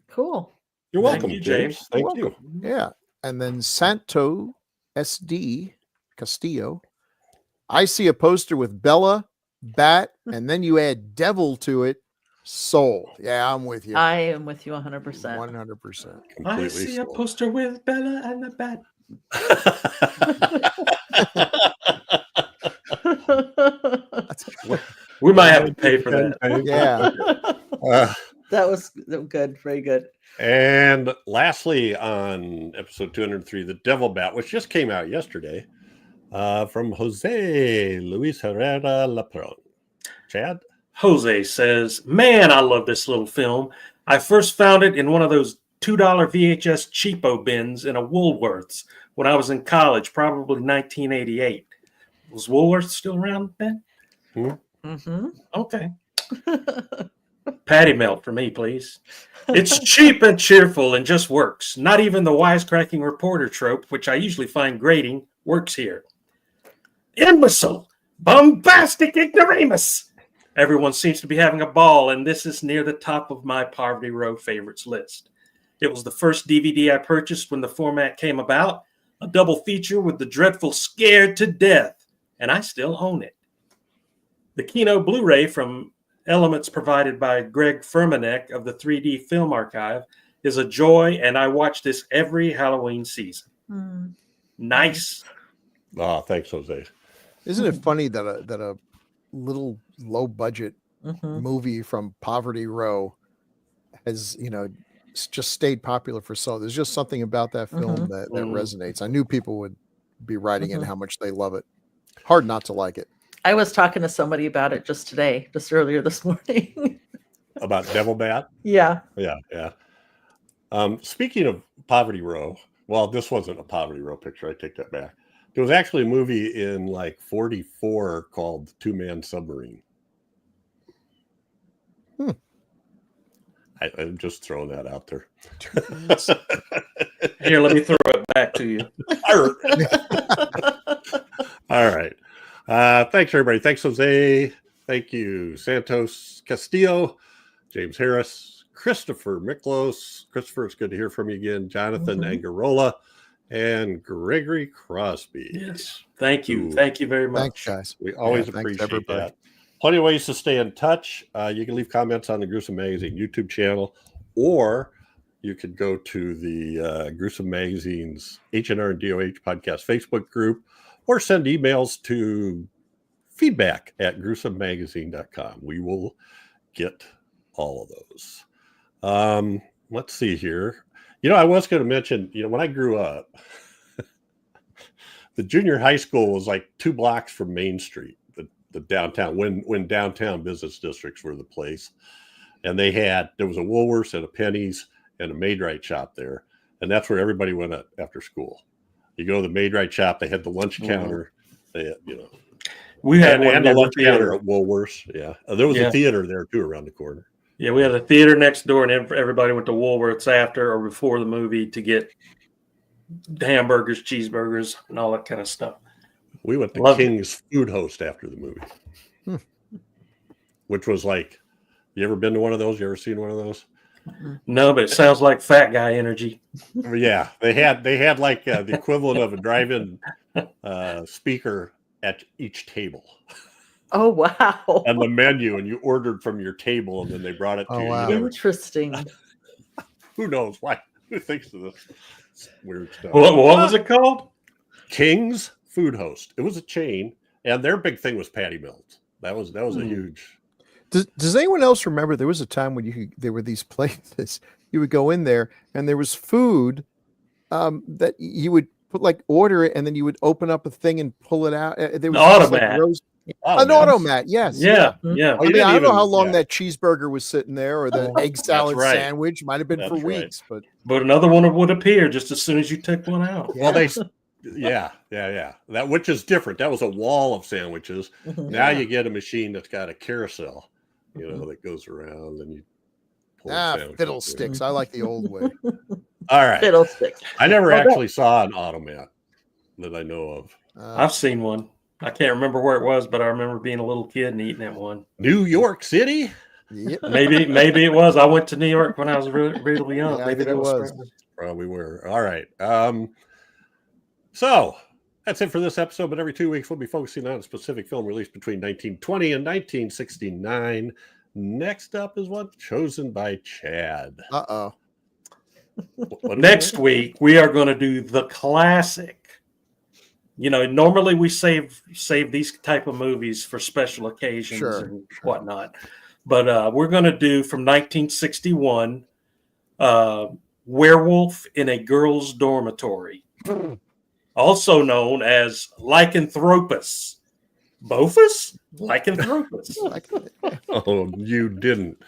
Cool. You're welcome, Thank you, James. Thank you. Yeah. And then Santo SD Castillo. I see a poster with Bella, Bat, and then you add Devil to it. Sold. Yeah, I'm with you. I am with you 100%. 100%. I see a poster with Bella and the Bat. We might have to pay for that. Yeah. That was good. Very good. And lastly, on episode 203, The Devil Bat, which just came out yesterday, from Jose Luis Herrera Lapron. Chad? Jose says, man, I love this little film. I first found it in one of those $2 VHS cheapo bins in a Woolworths when I was in college, probably 1988. Was Woolworths still around then? Mm-hmm. Okay. Patty melt for me, please. It's cheap and cheerful and just works. Not even the wisecracking reporter trope, which I usually find grating, works here. Imbecile, bombastic ignoramus. Everyone seems to be having a ball, and this is near the top of my Poverty Row favorites list. It was the first DVD I purchased when the format came about, a double feature with the dreadful Scared to Death, and I still own it. The Kino Blu-ray from elements provided by Greg Firmanek of the 3D Film Archive is a joy, and I watch this every Halloween season. Nice. Oh, thanks, Jose. Isn't it funny that a little low budget movie from Poverty Row has, just stayed popular for so. There's just something about that film that resonates. I knew people would be writing in how much they love it. Hard not to like it. I was talking to somebody about it just earlier this morning. About Devil Bat? Yeah. Yeah. Speaking of Poverty Row, well, this wasn't a Poverty Row picture. I take that back. There was actually a movie in 44 called Two Man Submarine. I'm just throwing that out there. Here, let me throw it back to you. All right. Thanks, everybody. Thanks, Jose. Thank you, Santos Castillo, James Harris, Christopher Miklos. Christopher, it's good to hear from you again. Jonathan Angarola and Gregory Crosby. Yes. Thank you. Thank you very much. Thanks, guys. We always appreciate that. Plenty of ways to stay in touch. You can leave comments on the Gruesome Magazine YouTube channel, or you could go to the Gruesome Magazine's H&R and DOH podcast Facebook group, or send emails to feedback@gruesomemagazine.com. We will get all of those. Let's see here. I was going to mention, when I grew up, the junior high school was 2 blocks from Main Street, the downtown, when downtown business districts were the place. And there was a Woolworths and a Penny's and a Maid-Rite shop there. And that's where everybody went after school. You go to the Maid-Rite shop, they had the lunch counter. They had, we had one the lunch counter at Woolworths. Yeah. There was a theater there too around the corner. Yeah, we had a theater next door, and everybody went to Woolworths after or before the movie to get hamburgers, cheeseburgers, and all that kind of stuff. We went to King's Food Host after the movie, which was you ever been to one of those? You ever seen one of those? No, but it sounds like fat guy energy. Yeah, they had the equivalent of a drive-in speaker at each table. Oh, wow. And the menu, and you ordered from your table, and then they brought it to you. Wow. Interesting. Who knows why? Who thinks of this weird stuff? What was it called? King's Food Host. It was a chain, and their big thing was patty melt. That was a huge. Does anyone else remember there was a time when there were these places you would go in there and there was food that you would put order it, and then you would open up a thing and pull it out. There was automat. An automat, yes. Yeah. I don't know how long that cheeseburger was sitting there, or the egg salad sandwich might have been for weeks, but another one would appear just as soon as you took one out. Well, yeah. That, which is different. That was a wall of sandwiches. Now you get a machine that's got a carousel, that goes around, and you pull fiddlesticks. I like the old way. All right. Fiddlesticks. I never actually saw an automat that I know of. I've seen one. I can't remember where it was, but I remember being a little kid and eating that one. New York City? Yep. Maybe it was. I went to New York when I was really young. Yeah, maybe that was. was. Probably were. All right. So That's it for this episode, but every 2 weeks we'll be focusing on a specific film released between 1920 and 1969. Next up is one chosen by Chad. Uh-oh. Next week, we are going to do the classic. You know, normally we save these type of movies for special occasions and whatnot. But we're going to do from 1961, Werewolf in a Girl's Dormitory. Also known as Lycanthropus. Bophus? Lycanthropus. Oh, you didn't.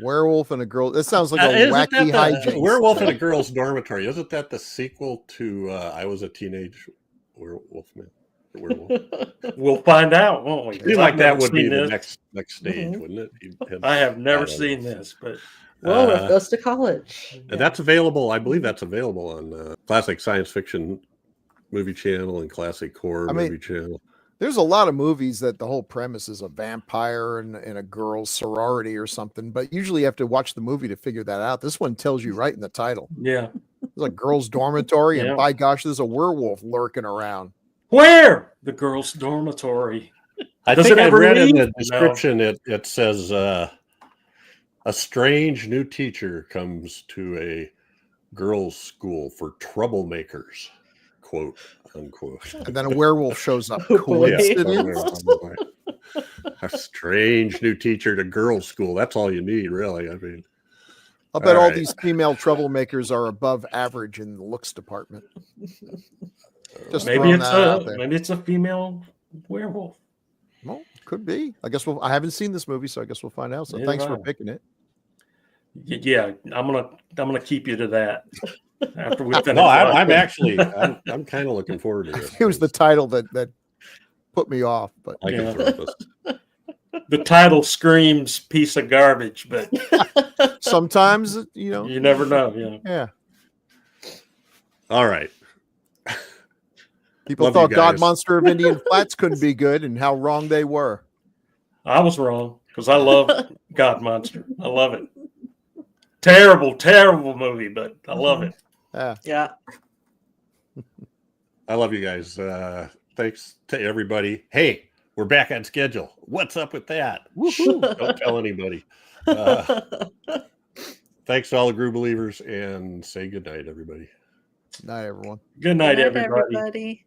Werewolf and a Girl. That sounds like a wacky hijinks. Werewolf in a Girl's Dormitory. Isn't that the sequel to I Was a Teenage Werewolf Man? Werewolf. We'll find out, won't we? Seems like that would be the next stage, wouldn't it? I have never seen this, but Well, goes to college. And that's available. I believe that's available on Classic Science Fiction Movie Channel and Classic Horror Movie Channel. There's a lot of movies that the whole premise is a vampire and a girl's sorority or something, but usually you have to watch the movie to figure that out. This one tells you right in the title. Yeah. It's a girl's dormitory, and by gosh, there's a werewolf lurking around. Where? The girl's dormitory. I think I read in the description it says a strange new teacher comes to a girls' school for troublemakers, quote unquote. And then a werewolf shows up. Coincidence? A strange new teacher to girls' school. That's all you need, really. I mean, I'll bet all these female troublemakers are above average in the looks department. Just maybe it's a female werewolf. Well, could be. I guess I haven't seen this movie, so I guess we'll find out. So thanks for picking it. Yeah, I'm gonna keep you to that after we finish. No, I'm kind of looking forward to it. It was the title that put me off, but the title screams piece of garbage, but sometimes you never know. Yeah. All right. People thought God Monster of Indian Flats couldn't be good, and how wrong they were. I was wrong because I love God Monster. I love it. Terrible, terrible movie, but I love it. Yeah. I love you guys. Thanks to everybody. Hey, we're back on schedule. What's up with that? Don't tell anybody. Thanks to all the Grue believers, and say good night, everybody. Night, everyone. Good night, Good night, everybody. everybody.